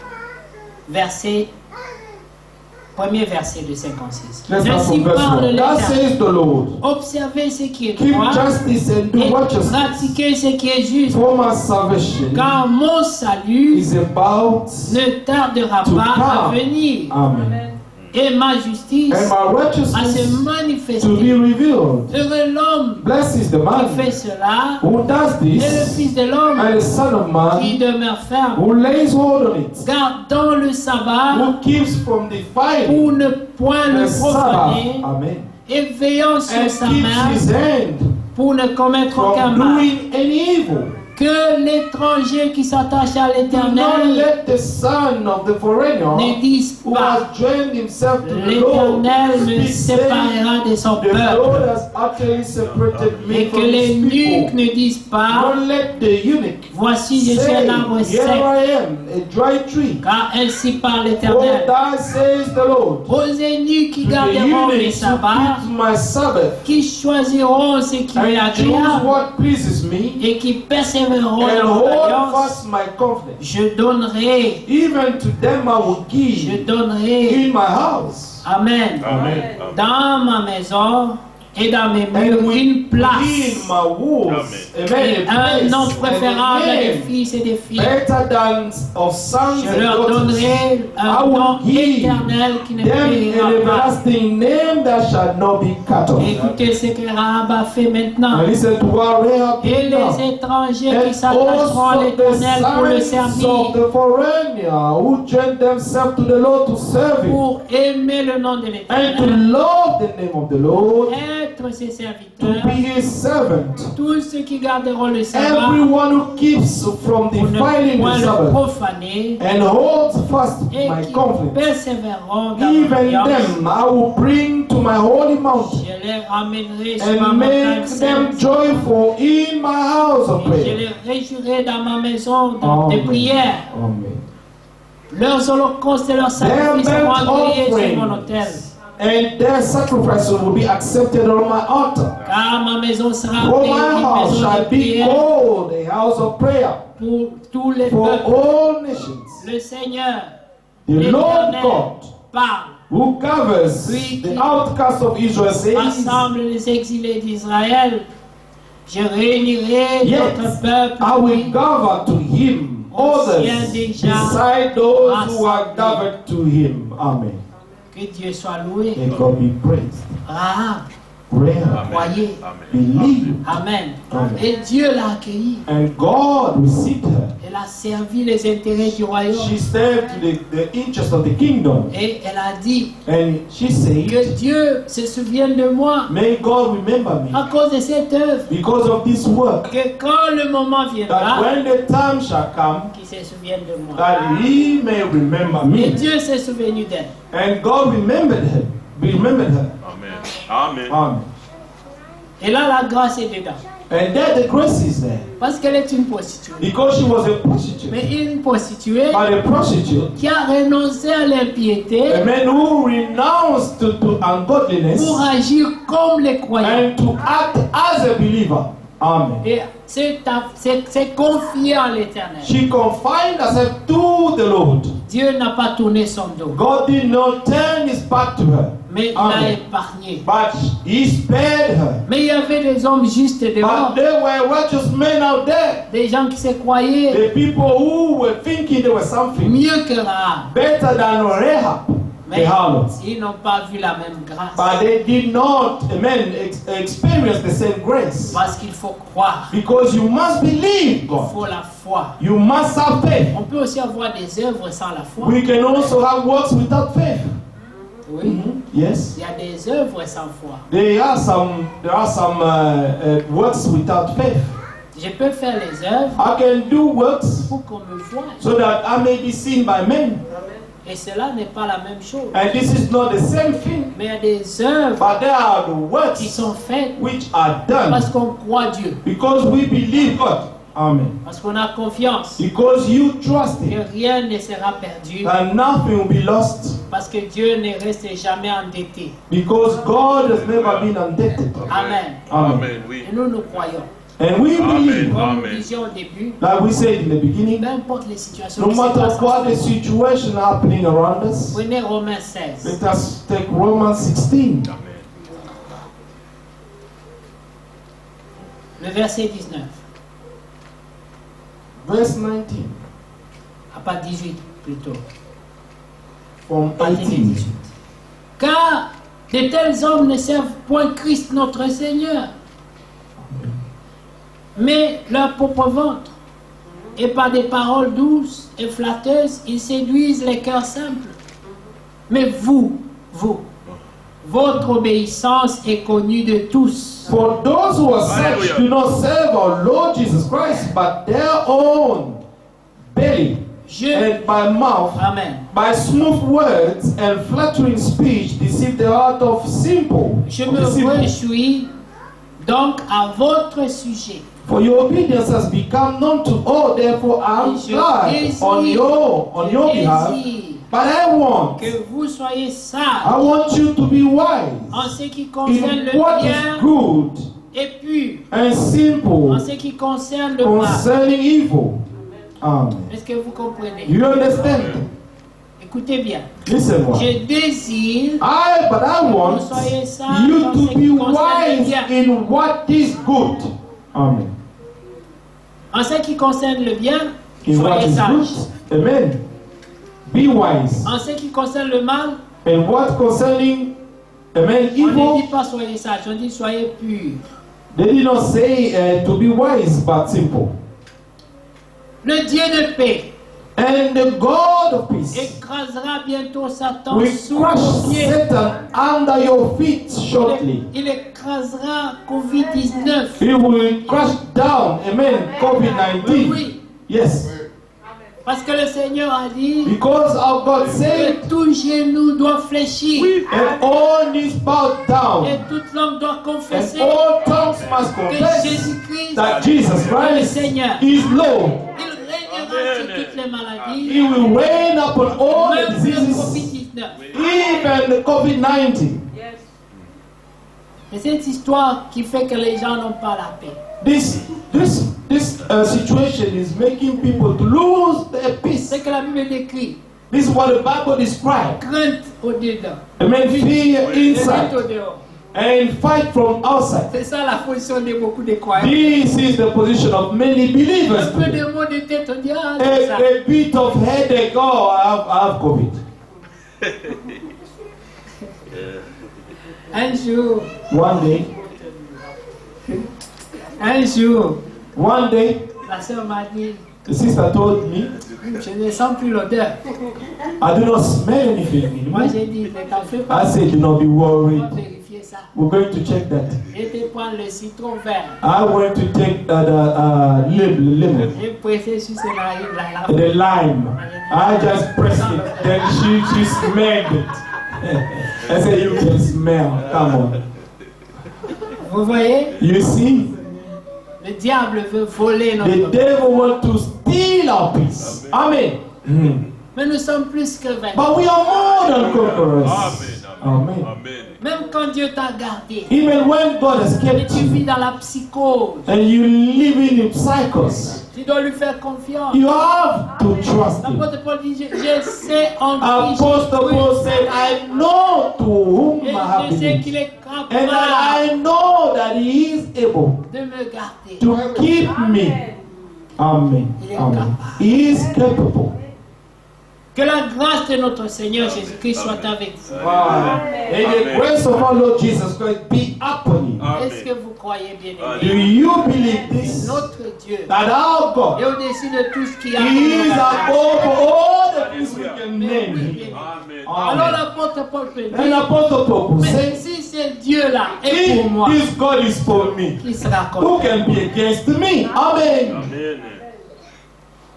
premier verset de 56. Let's start Ainsi from verse parle 1. That l'Éternel. says the Lord, Observez ce qui est keep droit justice and do et righteousness, pratiquez ce qui est juste. for my salvation Car mon salut is about ne tardera to pas à come. venir. Amen. Et ma justice And my à se righteousness to be manifester. revealed. Heureux l'homme Blessed is the qui man fait cela, who does et le this, Fils de l'homme and the Son of qui Man demeure ferme. who lays hold on it, Gardons le sabbat who keeps from defiling pour ne point le the Sabbath. profaner, Amen. et veillant sur And sa keeps main his hand pour ne commettre aucun from mal. doing any evil. Que l'étranger qui s'attache à Do not l'Éternel let the son of the foreigner ne dise who pas, has joined himself to the Lord l'Éternel me speak, saying, séparera de son the Lord peuple. has utterly separated me Et que from les his nuques people. ne disent pas, Don't let the eunuch voici je suis say, un arbre here sec, I am, a dry tree. car ainsi parle For l'Éternel. thus says the Lord, Aux eunuques qui to the garderont mes eunuchs who sabbats, keep my Sabbath, qui choisiront ce qui est and choose agréable what pleases me, et qui persévéreront and dans mon hold alliance, fast my confidence. je donnerai, Even to them I will je give donnerai, in my house. Amen, Amen. dans ma maison et dans mes murs And une in place my walls, amen, et a un nom place, préférable and a des name fils et des filles. better than of sons Je and leur daughters. donnerai I un nom will give éternel qui ne them an périra pas. everlasting name that shall not be cut off. Écoutez ce que Rahab a fait maintenant. And listen to what Rahab Et did now. les étrangers qui And s'attacheront à also the l'Éternel pour le sons of servir, the foreigner who join themselves to the Lord to serve him pour aimer le nom de and to l'Éternel, love the name of the Lord, être ses to serviteurs, be his servant. tous ceux qui garderont le sabbat Everyone who keeps from pour ne defiling point the le Sabbath profaner and holds fast et my qui confidence, persévéreront dans even l'alliance, them I will bring to my holy mountain je les ramènerai sur ma and montagne make them sainte. joyful in my house of Et je prayer. les réjouirai dans ma maison de Amen. prière. Amen. Leurs holocaustes et leurs Their sacrifices seront burnt agréés sur mon offerings autel. And their sacrifices will be accepted on my altar. Car ma maison sera For appelée my une house maison de shall be prière called a house of prayer pour tous les for peuples. all nations. Le Seigneur, The Lord l'Éternel, God, parle, who covers the outcasts of Israel, says, rassemble les exilés d'Israël. Je réunirai Yet notre peuple. I will gather to him others beside those who are gathered to him. Amen. Que Dieu soit loué. May God be praised. Rahab, Prayer. croyez. Believe. Amen. Amen. Et Dieu l'a accueillie. And God received her. Elle a servi les intérêts du royaume. She served the interest of the kingdom. Et elle a dit And she said, que Dieu se souvienne de moi may God remember me à cause de cette œuvre. because of this work. Que quand le moment That viendra, when the time shall come, qu'il se souvienne de moi. that he may remember Et me. Dieu s'est souvenu d'elle. And God remembered her. Remembered her. Amen. Amen. Amen. Et là, la grâce est dedans. And there the grace is there. Parce qu'elle est une prostituée. Because she was a prostitute. Mais une prostituée But a prostitute, qui a renoncé à l'impiété a man who renounced to ungodliness pour agir comme les croyants. and to act as a believer. Amen. Et c'est confié en l'Éternel. She confined herself to the Lord. Dieu n'a pas tourné son dos, God did not turn his back to her, mais il l'a Amen. épargné. but he spared her. Mais il y avait des hommes justes dehors, But there were righteous men out there, des gens qui se croyaient the people who were thinking they were something mieux que Rahab. better than Rahab, the Mais harlot. ils n'ont pas vu la même grâce. But they did not, amen, experience the same grace. Parce qu'il faut croire. Because you must believe Il God. faut la foi. You must have faith. On peut aussi avoir des œuvres sans la foi. We can also have works without faith. Oui. Yes. Il y a des œuvres sans foi. There are some works without faith. Je peux faire les œuvres I can do works pour qu'on me voie. so that I may be seen by men. Et cela n'est pas la même chose. And this is not the same thing. Mais il y a des œuvres But there are the qui works sont faites which are done parce qu'on croit Dieu. because we believe God. Amen. Parce qu'on a confiance Because you trust que Him. rien ne sera perdu. And nothing will be lost. Parce que Dieu ne reste jamais endetté. Because God has never been indebted. Amen. Amen. Amen. Oui. Et nous croyons. And we believe, Comme Amen. nous disions au début, like we said in the beginning, peu importe les situations no qui se matter passent, what the situation happening around us, prenez Romains 16. let us take Romans 16, Amen. Le verset 19. verse 19, À pas 18 plutôt. from Partie des 18. 18. Car de tels hommes ne servent point Christ notre Seigneur, mais leur propre ventre. Et par des paroles douces et flatteuses, ils séduisent les cœurs simples. Mais vous, votre obéissance est connue de tous. For those who are such Hallelujah. do not serve our Lord Jesus Christ, but their own belly, and by mouth, Amen. by smooth words and flattering speech, deceive the heart of simple. Je of me the simple. réjouis donc à votre sujet. For your obedience has become known to all, therefore I am Je glad désire- on your behalf. désire But I want que vous soyez I sages want you to be wise en ce qui concerne in what le is bien good et pur and en simple ce qui concerne le mal. concerning evil. Amen. Est-ce que vous comprenez? You understand? Écoutez bien. Listen, what? Je désire But I want Vous soyez sages you dans to ce be qui concerne le wise bien. in what is good. Amen. En ce qui concerne le bien, In what soyez is sages. good. Amen. Be wise. En ce qui concerne le mal, And what concerning, amen, on ne dit evil, pas soyez sages, on dit soyez purs. they did not say to be wise, but simple. Le Dieu de paix And the God of peace écrasera bientôt Satan will sous crush vos pieds. Satan under your feet shortly. Il écrasera Covid-19. He will crush down, amen, COVID-19. Oui, Yes. parce que le Seigneur a dit Because our God said, que tout genou doit fléchir and all knees bow down, et toute langue doit and confesser all tongues must que confess Jésus-Christ that Jesus Christ is Lord. il régnera sur toutes les maladies, He will reign upon all the même le diseases, Covid-19. even even the COVID-19. C'est cette histoire qui fait que les gens n'ont pas la paix. This situation is making people to lose their peace. C'est que la Bible décrit. This is what the Bible describes. Crainte au-dedans. Amen. Fear Crainte inside au-dehors. and fight from outside. C'est ça la position de beaucoup de croyants. This is the position of many Un believers peu today. de mots de tête, on dit ah, c'est ça. A bit of headache. Oh, I have COVID. Un jour, One day, la sœur m'a dit, the sister told me, je ne sens plus l'odeur. I do not smell anything Moi anymore. j'ai dit, ne t'en fais I pas. said, do not be On va worried. vérifier ça. We're going to check that. Je te prends le citron vert. I went to take the lemon, J'ai pressé sur ses narines, la the lime. I just pressed it. Then she smelled it. I said, you can smell. Come on. Vous voyez, You see, le diable veut voler the notre paix. devil wants to steal our peace. Amen. Mais nous sommes plus que vainqueurs. But we are more than conquerors. Amen. Amen. Même quand Dieu t'a gardé, Even when God has et kept tu vis you dans la psychose, and you live in cycles, tu dois lui faire confiance. you have to trust Him. L'apôtre Paul dit, je sais en qui Apostle je Paul prie. said, I know to whom Et I have je sais believed. qu'il est And capable that I know that He is able de me garder. to keep me. Amen. Amen. He is capable. Que la grâce de notre Seigneur Jésus-Christ soit avec vous. And the grace of our Lord Jesus Christ be upon you. Est-ce que vous croyez bien Do aimé? you believe this? Notre Dieu That our est God au-dessus de tout ce qui a. He is above all the things we can name. Alors Amen. l'apôtre Paul peut And dire, Apostle Paul mais said, si ce Dieu-là est pour moi, if this God is for me, qui sera who contre? can be against me? Amen.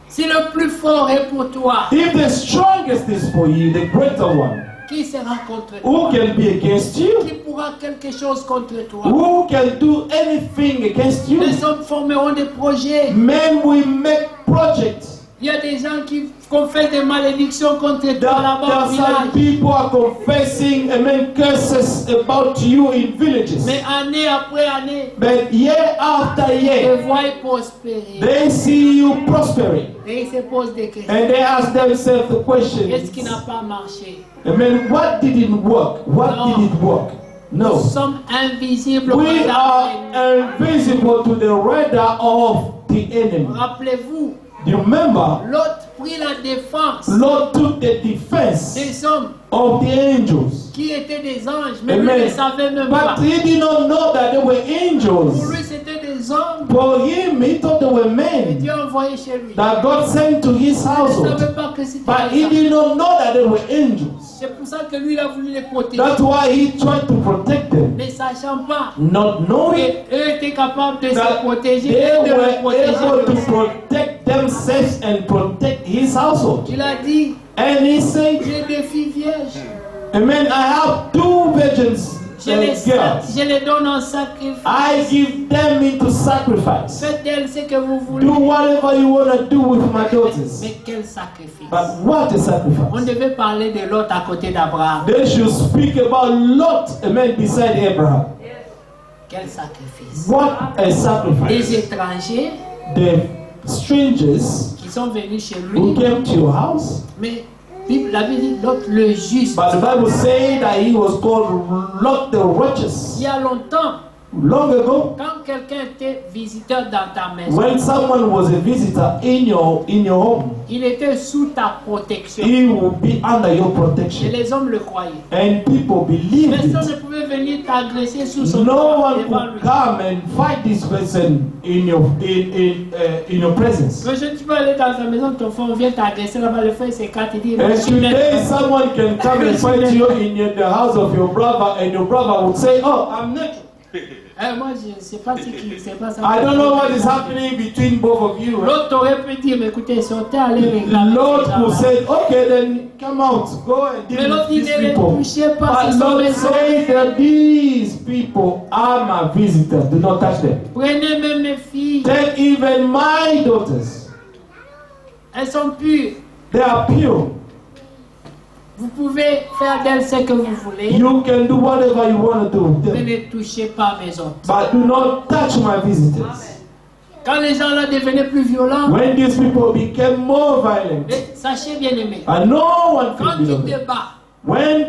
Si le plus fort est pour toi, If the strongest is for you, the greater one, qui sera contre who toi? can be against you? Qui pourra quelque chose contre toi? Who can do anything against you? Les hommes formeront des projets. Men will make projects. Il y a des gens qui confessent des malédictions contre toi There là-bas au are some village. people are confessing amen curses about you in villages. Mais année après année, But year after ils year, te voient prospérer. they see you prospering. Et ils se posent des questions. And they ask themselves the Qu'est-ce qui question, n'a pas marché? amen, what didn't work? What did it work? Nous No. sommes invisibles. au We radar de are l'ennemi. invisible to the radar of the enemy. Rappelez-vous, You remember, l'autre prit la défense Lord took the defense des hommes of the angels. qui étaient des anges, mais lui ne Amen. savait même pas. But he did not know that they were Pour angels. lui, c'était des hommes For him, he thought they were que men Dieu a envoyés chez lui. that God sent to his Il ne household. savait pas que c'était But des he anges. did not know that they were angels. C'est pour ça que lui, il a voulu les protéger. That's why he tried to protect them, Ne sachant pas not knowing Et eux étaient capables de se that protéger they et de le were protéger. able to lui. protect themselves and protect his household. Il a dit, And he said, j'ai des filles vierges. Amen, I have two virgins, girls. Je les donne en sacrifice. I give them into sacrifice. Faites d'elles ce que vous voulez. Do whatever you want to do with my daughters. Mais quel sacrifice. But what a On sacrifice. devait parler de l'autre à côté d'Abraham. They should speak about Lot, amen, beside Abraham. Quel sacrifice. What a Des sacrifice. étrangers The strangers qui sont venus chez who lui. came to your house. Mais la Bible dit l'autre, le juste. But the Bible says that he was called Lot the righteous. Il y a longtemps, Long ago, quand quelqu'un était visiteur dans ta maison, when someone was a visitor in your home, il était sous ta protection. he would be under your Et protection. les hommes le croyaient. And people believed Personne ne it. pouvait venir t'agresser sous son No toit one devant could lui. come and fight this person in your presence. Mais je tu peux aller dans ta maison, ton frère vient t'agresser là-bas, le frère s'écarte, il dit, And je suis today, net. someone can come and fight you in the house of your brother, and your brother would say, "Oh, I'm neutral." Moi, je ne sais pas ce qui c'est pas ça. I don't know what is happening between both of you. L'autre aurait pu dire, mais écoutez, sortez, allez réclamer. Lord ces will gens-là. say, "Okay, then come out, go and Mais deal l'autre with dit, these ne les people." touchez pas, But ce sont Lord mes say hommes. that these people are my visitors. Do not touch them. Prenez même mes filles, Take even my daughters. elles sont pures. They are pure. Vous pouvez faire d'elle ce que vous voulez, You can do whatever you want to do with mais them. ne touchez pas mes hôtes. But do not touch my visitors. Quand les gens là devenaient plus violents, When these people became more violent, mais sachez bien aimé, and no one quand can tu beloved. te bats, When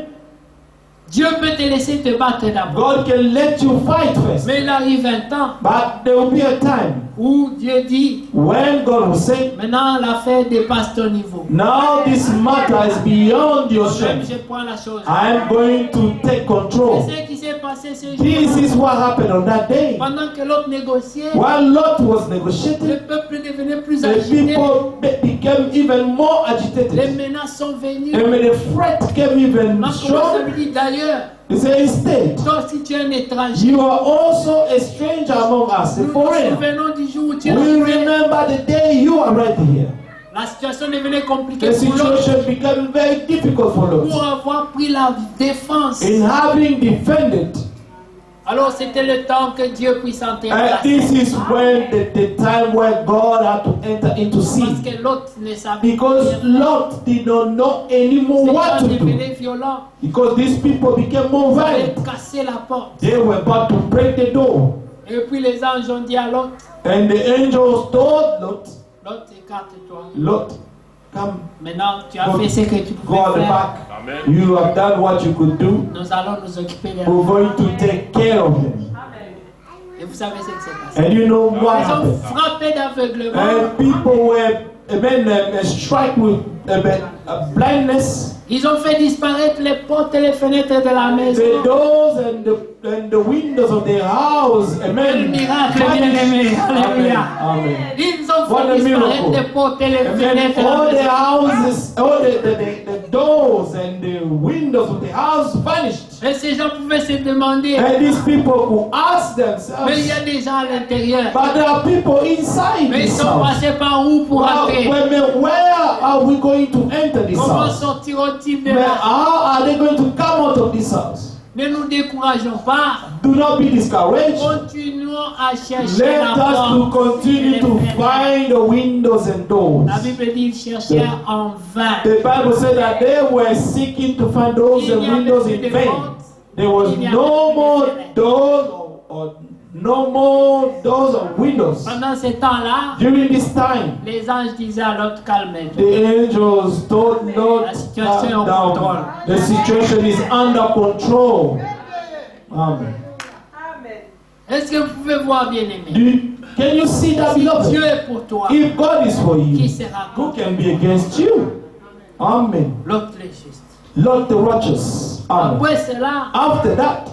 Dieu peut te laisser te battre d'abord. God can let you fight first. Mais il arrive un temps But there will be a time où Dieu dit, when God will say, maintenant l'affaire dépasse ton niveau. now this matter is beyond your Moi-même, strength. je prends la chose. I am going to take C'est control. ce qui s'est passé ce This jour. is what happened on that day. Pendant que l'autre négociait, While Lot was le negotiating, peuple devenait plus the agité. people became even more Les agitated. menaces sont venues. And when the threat came even Ma commence à strong, lui dire d'ailleurs, they say, instead, toi si tu es un étranger, you are also a stranger among us, a nous nous foreigner. souvenons du jour où tu es We arrivé. remember the day you arrived here. La situation devenait compliquée The pour l'autre. situation became very difficult for Pour Lot. avoir pris la défense. In having defended, Alors c'était le temps que Dieu puisse entrer en and place. this is when the time where God had to enter into Parce scene. que l'autre ne savait Because pas. Lot did not know anymore Ces what gens to do. devenaient violents. Because these people became more Ils avaient violent. cassé la porte. They were about to break the door. Et puis les anges ont dit à l'autre, And the angels told Lot, l'autre écarte-toi. Lot, come, Maintenant tu as fait ce que tu go on pouvais the faire. back. You have done what you could do. Nous allons nous occuper de We're going to take care of them. Et vous savez ce qui s'est passé. And you know what Ils ont happened? frappé d'aveuglement. And people were struck with blindness. Ils ont fait disparaître les portes et les fenêtres de la maison. The doors and the windows of the house. Quel Amen. miracle, bien-aimé. Amen. Alléluia. Amen. Ils ont What a fait disparaître miracle. les portes et les And fenêtres then de la all the maison. houses, all the doors and the windows of the house vanished. Et ces gens pouvaient se demander, And these people who ask mais il y themselves, a des gens à l'intérieur. but there are people inside Mais ils this sont house. passés par où pour entrer? Where are we going to enter this Comment house? sortiront-ils de Where, là? how are they going to come out of this house? Ne nous décourageons pas. Do not be discouraged. Continuons à chercher Let la us to porte. continue to find the windows and doors. La Bible dit qu'ils cherchèrent en vain. The Bible said that they were seeking to find doors and windows in vain. There was no more doors or no more doors or windows. Pendant ce temps-là, During this time, les anges disaient à l'autre, calme-toi. the angels told Lot, La situation est calm en down. contrôle. The situation is under control. Amen. Est-ce que vous pouvez voir, bien-aimé? Can you see that, Si Dieu beloved? est pour toi, If God is for qui you, sera who contre can be against you? Amen. l'autre le juste? Lord the righteous. Amen. Après cela, After that,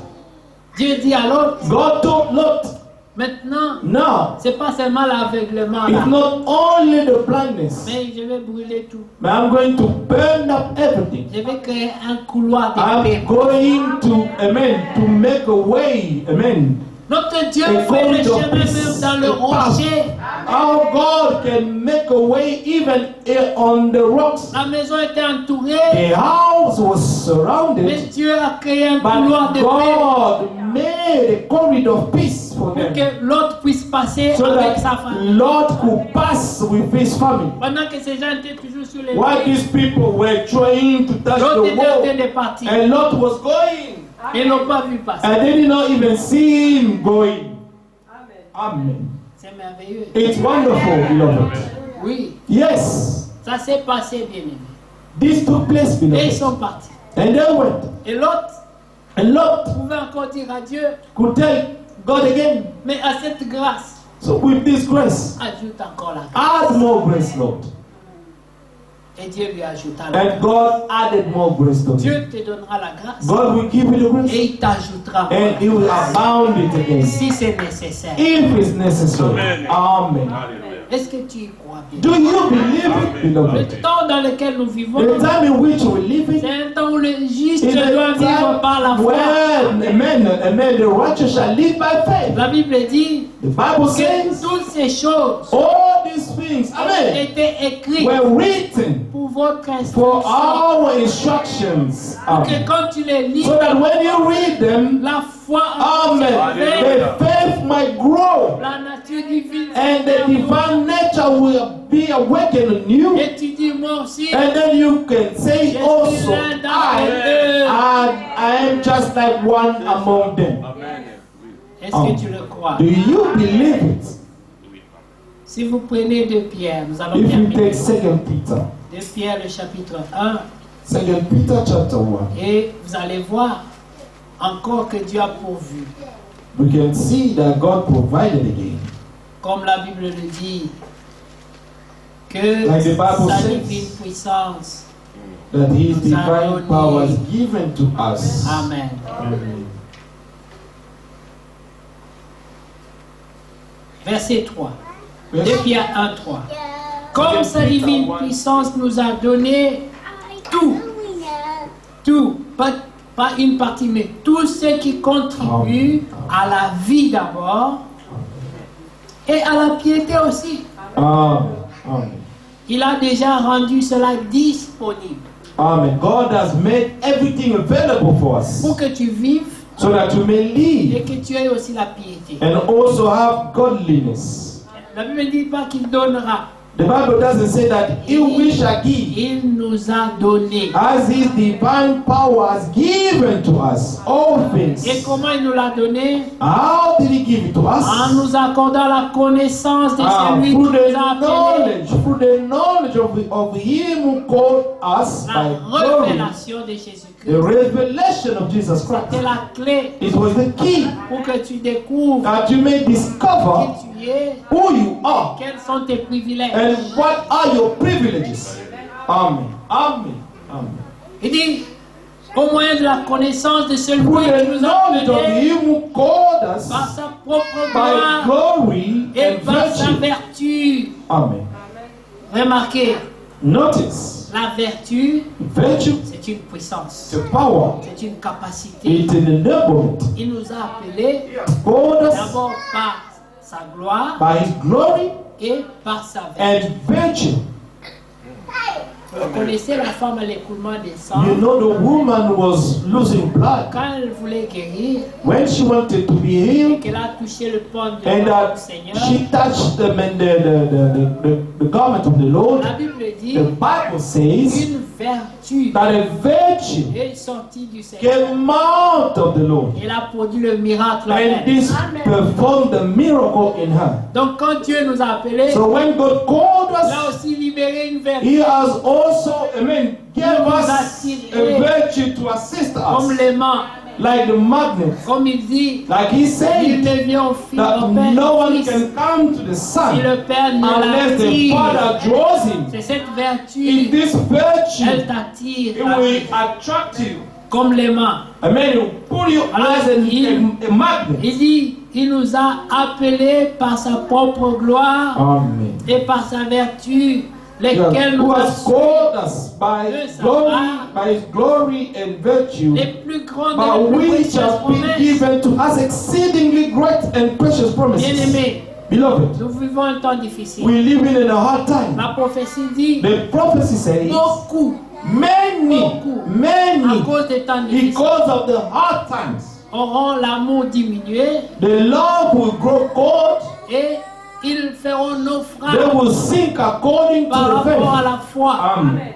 Dieu dit à l'autre, God told Lot, maintenant, now, c'est pas seulement l'aveuglement it's là, not only the blindness, mais je vais brûler tout. but I'm going to burn up everything. Je vais créer un couloir de I'm paix. going to, amen, to make a way, amen. Notre Dieu A fait le corridor, chemin même dans le a path. rocher. Our God can make a way even on the rocks. La maison était entourée, The house was mais surrounded, Dieu a créé un but couloir de paix God made a corridor of peace for pour them, que l'autre puisse passer so avec that sa famille. Lord could pass with his family. Pendant que ces gens étaient toujours sur les While quais, these people were trying to touch l'autre the était en train wall, de partir. and Lot was going, Ils n'ont pas vu passer. and they did not even see him going. Amen. C'est merveilleux. It's wonderful, beloved. Oui, Yes, ça s'est passé, bien aimé. this took place, Et ils beloved. sont partis. And they went. Et l'autre And Lot pouvait encore dire à Dieu, could tell God again. mais à cette grâce, So with this grace, ajoute encore la grâce. add more grace, Lord. Et Dieu lui ajouta la And grâce. God added more grace to him. Dieu te donnera la grâce God will give you the grace, et il t'ajoutera and He will abound it again si c'est nécessaire. if it's necessary. Amen. Est-ce que tu y crois bien? Do you believe it, Le beloved? temps dans lequel nous vivons, The time in which we live in c'est un temps où le juste is doit a vivre par la time foi. when the righteous shall live by faith. La Bible dit The Bible que says toutes ces choses all these things, ont amen, été écrites were written pour votre for instruction. our instructions. Que Amen. quand tu les lis, So that when you read them, la foi en amen, fait, the faith might grow la nature divine and the divine nature will be awakened in you. et tu dis moi aussi, And then you can say say Je also, suis l'un d'entre eux. I am just like one among them. Est-ce que tu le crois? Do you believe it? Si vous prenez 2 Pierre, nous allons If you terminer. take 2 Peter, 2 Pierre, le chapitre 1, 2 Peter chapter 1, et vous allez voir encore que Dieu a pourvu. we can see that God provided again. Comme la Bible le dit, que Like the Bible sa says. divine puissance. That His Nous a divine donné. power is given to us. Amen. Amen. Verset 3. Yes. 2 Pierre 1, 3. Comme sa divine puissance nous a donné tout, pas une partie, mais tout ce qui contribue à la vie d'abord et à la piété aussi. Amen. Amen. Il a déjà rendu cela disponible Amen. God has made everything available for us pour que tu vives so that you may et live que tu aies aussi la piété. and also have godliness. La Bible ne dit pas qu'il donnera, The Bible doesn't say that He will shall give, il nous a donné. as His divine power has given to us all Et things. comment il nous l'a donné? How did He give it to us? En nous accordant la connaissance de celui qui Through nous the a appelés. knowledge of Him who called us La by glory, révélation de the Jésus-Christ. revelation of Jesus C'était Christ. la clé It was the key pour que tu découvres that you may discover qui tu es, who you are quels sont tes privilèges. and what are your privileges. Amen. Amen. Amen. Il dit, au moyen de la connaissance de celui Through qui the nous a knowledge of appelés Him who called us par sa propre by gloire glory et and par sa virtue. vertu. Amen. Remarquez, Notice, la vertu, virtue, c'est une puissance, the power, c'est une capacité. it's an enablement. Il nous a appelés Called us d'abord par sa gloire by His glory et par sa vertu. and virtue. Vous connaissez la femme à l'écoulement des sangs. You know, the woman was losing blood Quand elle voulait guérir, when she wanted to be healed, qu'elle a touché le pan de and du that Seigneur, she touched the garment of the Lord. la Bible dit The Bible says une vertu that a virtue est sortie du Seigneur. came out of the Lord, Elle a produit le miracle en and elle. this performed the miracle in her. Donc quand Dieu nous a appelés, So when God called il a us, aussi libéré une vertu. He has also, gave us a virtue to assist Comme us, l'aimant, like the magnet. comme il dit, Like He il said, ne vient au Fils that au Père no one Fils, can come to the si Son le Père ne unless the l'attire. Father draws him. C'est cette In vertu, this virtue, elle t'attire. it will attract you. Comme l'aimant. Amen. It will pull you as a magnet. Il dit, il nous a appelés par sa propre gloire Amen. et par sa vertu, Yeah, lesquelles who nous has assurent called us by His glory and virtue, les plus grandes by et les plus which précieuses has been promesses. given to us exceedingly great and precious promises. Bien-aimés, Beloved, nous vivons un temps difficile. we're living in a hard time. La prophétie dit The prophecy says beaucoup, many, à many, cause des temps difficiles, because of the hard times, auront l'amour diminué the love will grow cold. et ils feront They naufrage will sink according par to the rapport à faith. la foi. Amen.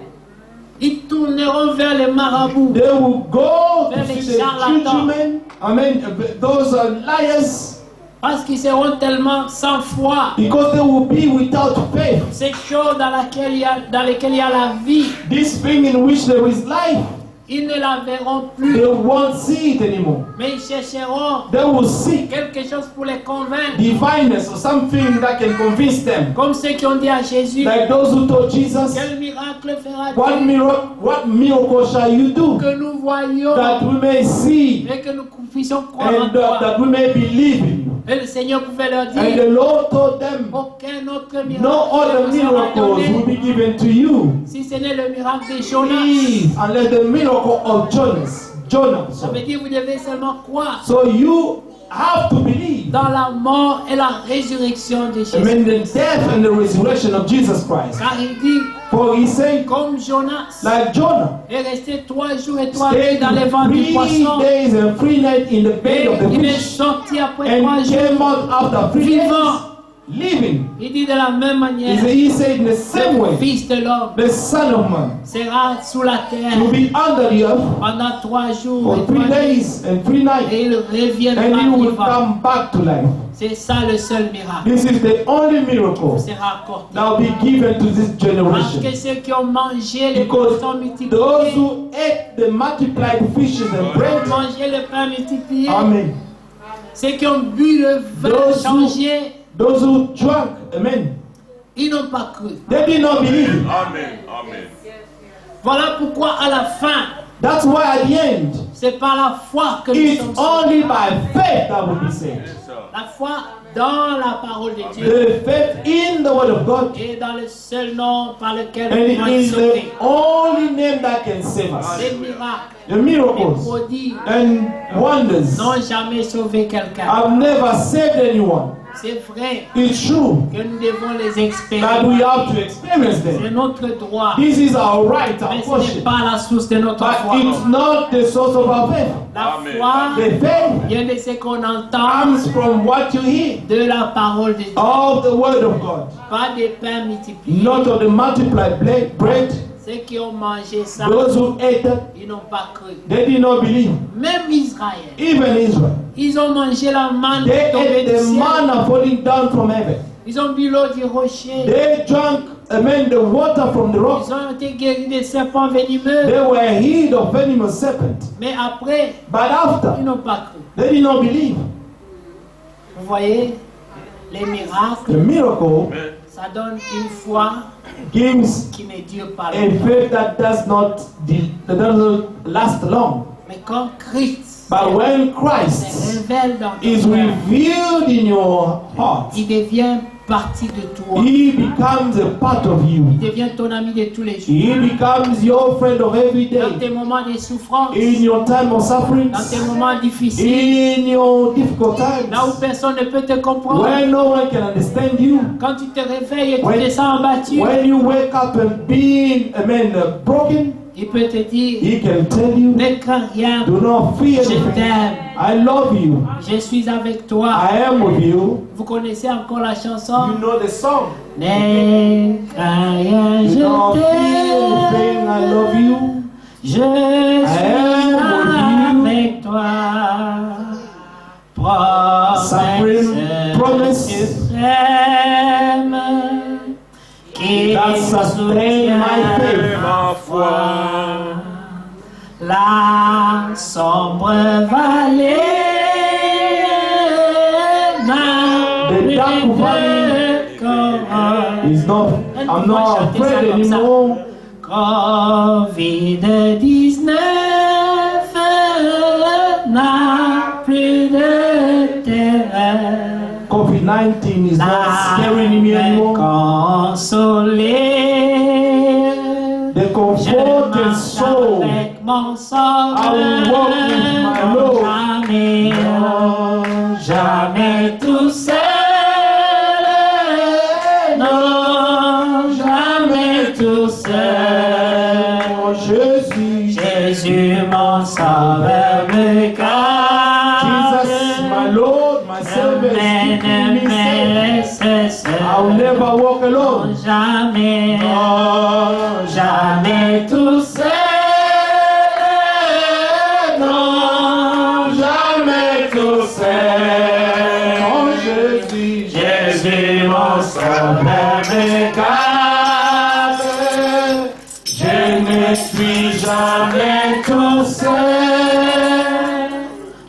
Ils tourneront vers les marabouts, They will go to Vers see les the charlatans. clergymen. Amen. Those are liars, parce qu'ils seront tellement sans foi. because they will be without faith. Ces choses dans lesquelles il y a la vie, This thing in which there is life, ils ne la verront they plus, won't see it anymore. mais ils chercheront They will seek quelque chose pour les convaincre. divineness or something that can convince them. Comme ceux qui ont dit à Jésus, Like those who told Jesus, quel miracle what fera-t-il miracle shall you do que nous voyions that we may see et que nous puissions croire en and toi. that we may believe in you? Et le Seigneur pouvait leur And dire, the Lord told them, aucun autre miracle no other ne sera miracles will donné be given to you, si ce n'est le miracle de Jonas. please, unless the miracle of Jonah. Ça veut dire que vous devez seulement croire So you have to believe. dans la mort et la résurrection de I Jésus. mean the death and the resurrection of Jesus Christ. Car il dit, For he said, comme Jonas like Jonah, est resté 3 jours et 3 nuits stayed dans les ventres du 3 poisson, days and 3 nights in the et belly of the il est fish, sorti après 3 and came jours out after 3 days, vivant. living. Il dit de la même manière, He said in the same le way, Fils de l'homme the Son of Man sera sous la terre will be under the earth pendant 3 jours for et 3 3 nuits, days and 3 nights, et il reviendra and he will vivant. come back to life. C'est ça le seul miracle This is the only miracle qui sera accordé. that will be given to this Parce generation. que ceux qui ont mangé les Because poissons those multipliés, who ate the multiplied fishes and bread, mangé le pain multiplié, amen. ceux qui ont bu le vin Those changé, who drank, amen, ils n'ont pas cru. they did not believe. Amen. Amen. Voilà pourquoi à la fin, That's why at the end, c'est par la foi que nous it's sommes sauvés. only by faith that will be saved. Yes, sir. La foi dans la parole de Dieu The faith in the word of God, et dans le seul nom par lequel and nous it pouvons is être the sauvés. only name that can save us. Les miracles, The les miracles prodiges and wonders n'ont jamais sauvé quelqu'un. have never saved anyone. C'est vrai It's true que nous devons les that we expérimenter. have to experience C'est them. notre droit. This is our right, our Mais ce n'est portion. pas la source de notre But foi. it's not the source of our faith. La Amen. foi The faith vient de ce qu'on entend comes from what you hear de la parole de Dieu. of the word of God, Pas des pains multipliés. not of the multiplied bread. Ceux qui ont mangé ça, Those who ate it, ils n'ont pas cru. they did not believe. Même Israël, Even Israel. ils ont mangé la manne They tombée ate du the ciel. manna falling down from heaven. Ils ont bu l'eau du rocher. They drank, the water from the rock. Ils ont été guéris des serpents venimeux. They were healed of venomous serpent. Mais après, But after, ils n'ont pas cru. they did not believe. Vous voyez, les The miracles, miracle ça donne une foi gives qui ne dure pas a longtemps. faith that doesn't last long. Mais quand Christ But when se Christ révèle dans ton is cœur, revealed in your heart, il devient partie de toi. He becomes a part of you. Il devient ton ami de tous les jours. He becomes your friend of every Dans day. tes moments de souffrance, In your time of suffering, dans tes moments difficiles, in your difficult là où times, personne ne peut te comprendre, when no one can understand you, quand tu te réveilles et tu When- te sens abattu, when you wake up and being broken, il peut te dire, He can tell you, ne crains rien, do not fear je anything. t'aime, I love you. je suis avec toi. I am with you. Vous connaissez encore la You chanson? know the song. Ne crains rien, Do je not fear anything. I t'aime, love you. je am suis with avec toi. Promesse Suffering promise suprême qui that sustain my faith. Ma foi. la sombre vallée The dark valley is not. I'm not afraid anymore. Covid-19 n'a plus de terreur. COVID-19 is not scaring me anymore. Consolé, The je comfort and marche soul. avec mon sauveur. I will walk with my Lord. Jamais, jamais tout seul. Non, jamais tout seul. Jésus, mon sauveur, me garde. Jesus, my Lord, my Savior, Ne is keeping me me safe. laisse I will seul. never walk alone. Jamais, jamais tout seul. Non, Jamais tout seul. Oh Jésus, Jésus, mon sauveur, me garde. je ne suis jamais tout seul.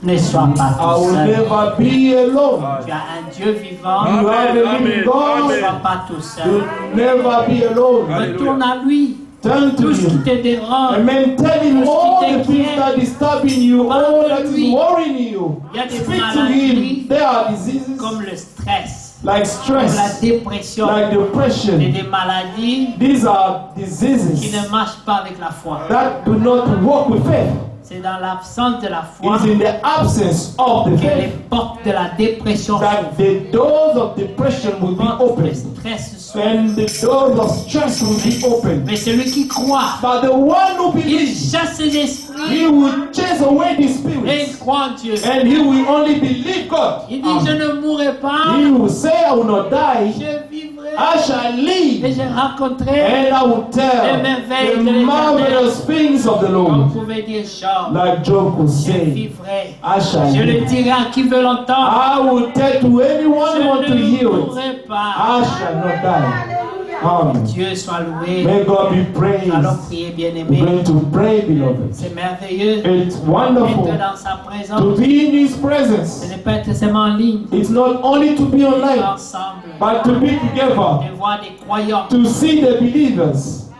Ne sois pas I tout will seul. never be alone. Tu as un Dieu vivant. You have a living Amen. God. Ne sois pas tout seul. You'll never be alone. Retourne à lui. Turn to Tout ce qui Him. te dérange. Amen. Tell Him all the things that are disturbing you, all that is worrying you. Il y a des Speak to maladies Him. There are diseases comme le stress, like comme la stress, dépression, like et depression. des maladies These are qui diseases ne marchent pas avec la foi. that do not walk with faith. C'est dans l'absence de la foi It is in the absence of the que les faith portes de la dépression that the doors of depression will be s'ouvrent, les opened. stress and the doors of strength will be open. Mais celui qui croit, But the one who il believes, chasse les esprits he will chase away the et il spirits, croit en Dieu. and he will only believe God. Il dit, je ne mourrai pas, He will say, I will not die, je vivrai I shall et live, je raconterai. and I will tell the marvelous things of the On Lord. pouvait dire, Job, Like Job could je say, vivrai. I shall Je le live. dirai à qui veut l'entendre. I will tell to anyone who wants Je to ne hear it, mourrai pas. I shall not die. Amen. Dieu soit loué. May God be Nous praised. allons prier, We're bien-aimés. going to pray, beloved. C'est merveilleux It's d'être wonderful dans sa to présence. be in His Ce presence. n'est pas être seulement en ligne, It's not only to be online, ensemble, but to be together, de voir des croyants. to see the believers.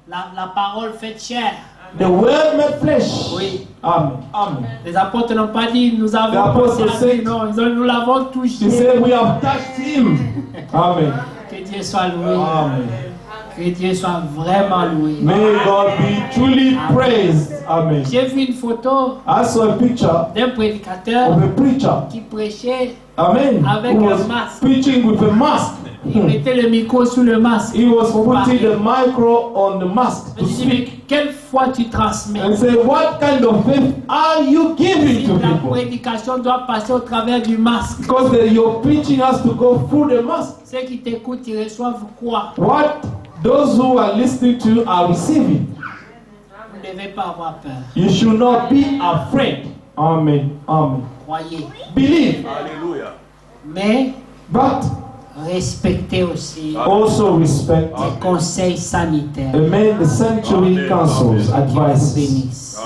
La parole faite chair. The word made flesh. Oui. Amen. Amen. Les apôtres n'ont pas dit nous avons Les apôtres touché said- non, nous l'avons He touché. said, we have touched Him. Amen. Que Dieu soit loué. Amen. Que Dieu soit vraiment loué. May God be truly praised. Amen. J'ai vu une photo I saw a picture d'un prédicateur of a preacher. qui prêchait, Amen. Avec Who un was masque. preaching with a mask. il mettait le micro sous le masque. He was pour putting parler. the micro on the mask Je to me dis, speak. mais quelle foi tu transmets? And say, what kind of faith are you giving Si to la people? prédication doit passer au travers du masque, Because your preaching has to go through the mask. ceux qui t'écoutent, ils reçoivent quoi? What those who are listening to are receiving. Vous ne devez pas avoir peur. You should not be afraid. Amen. Amen. Croyez. Believe, Mais but respectez aussi also respect. les conseils sanitaires. Amen. The sanctuary council's Dieu vous advice. bénisse.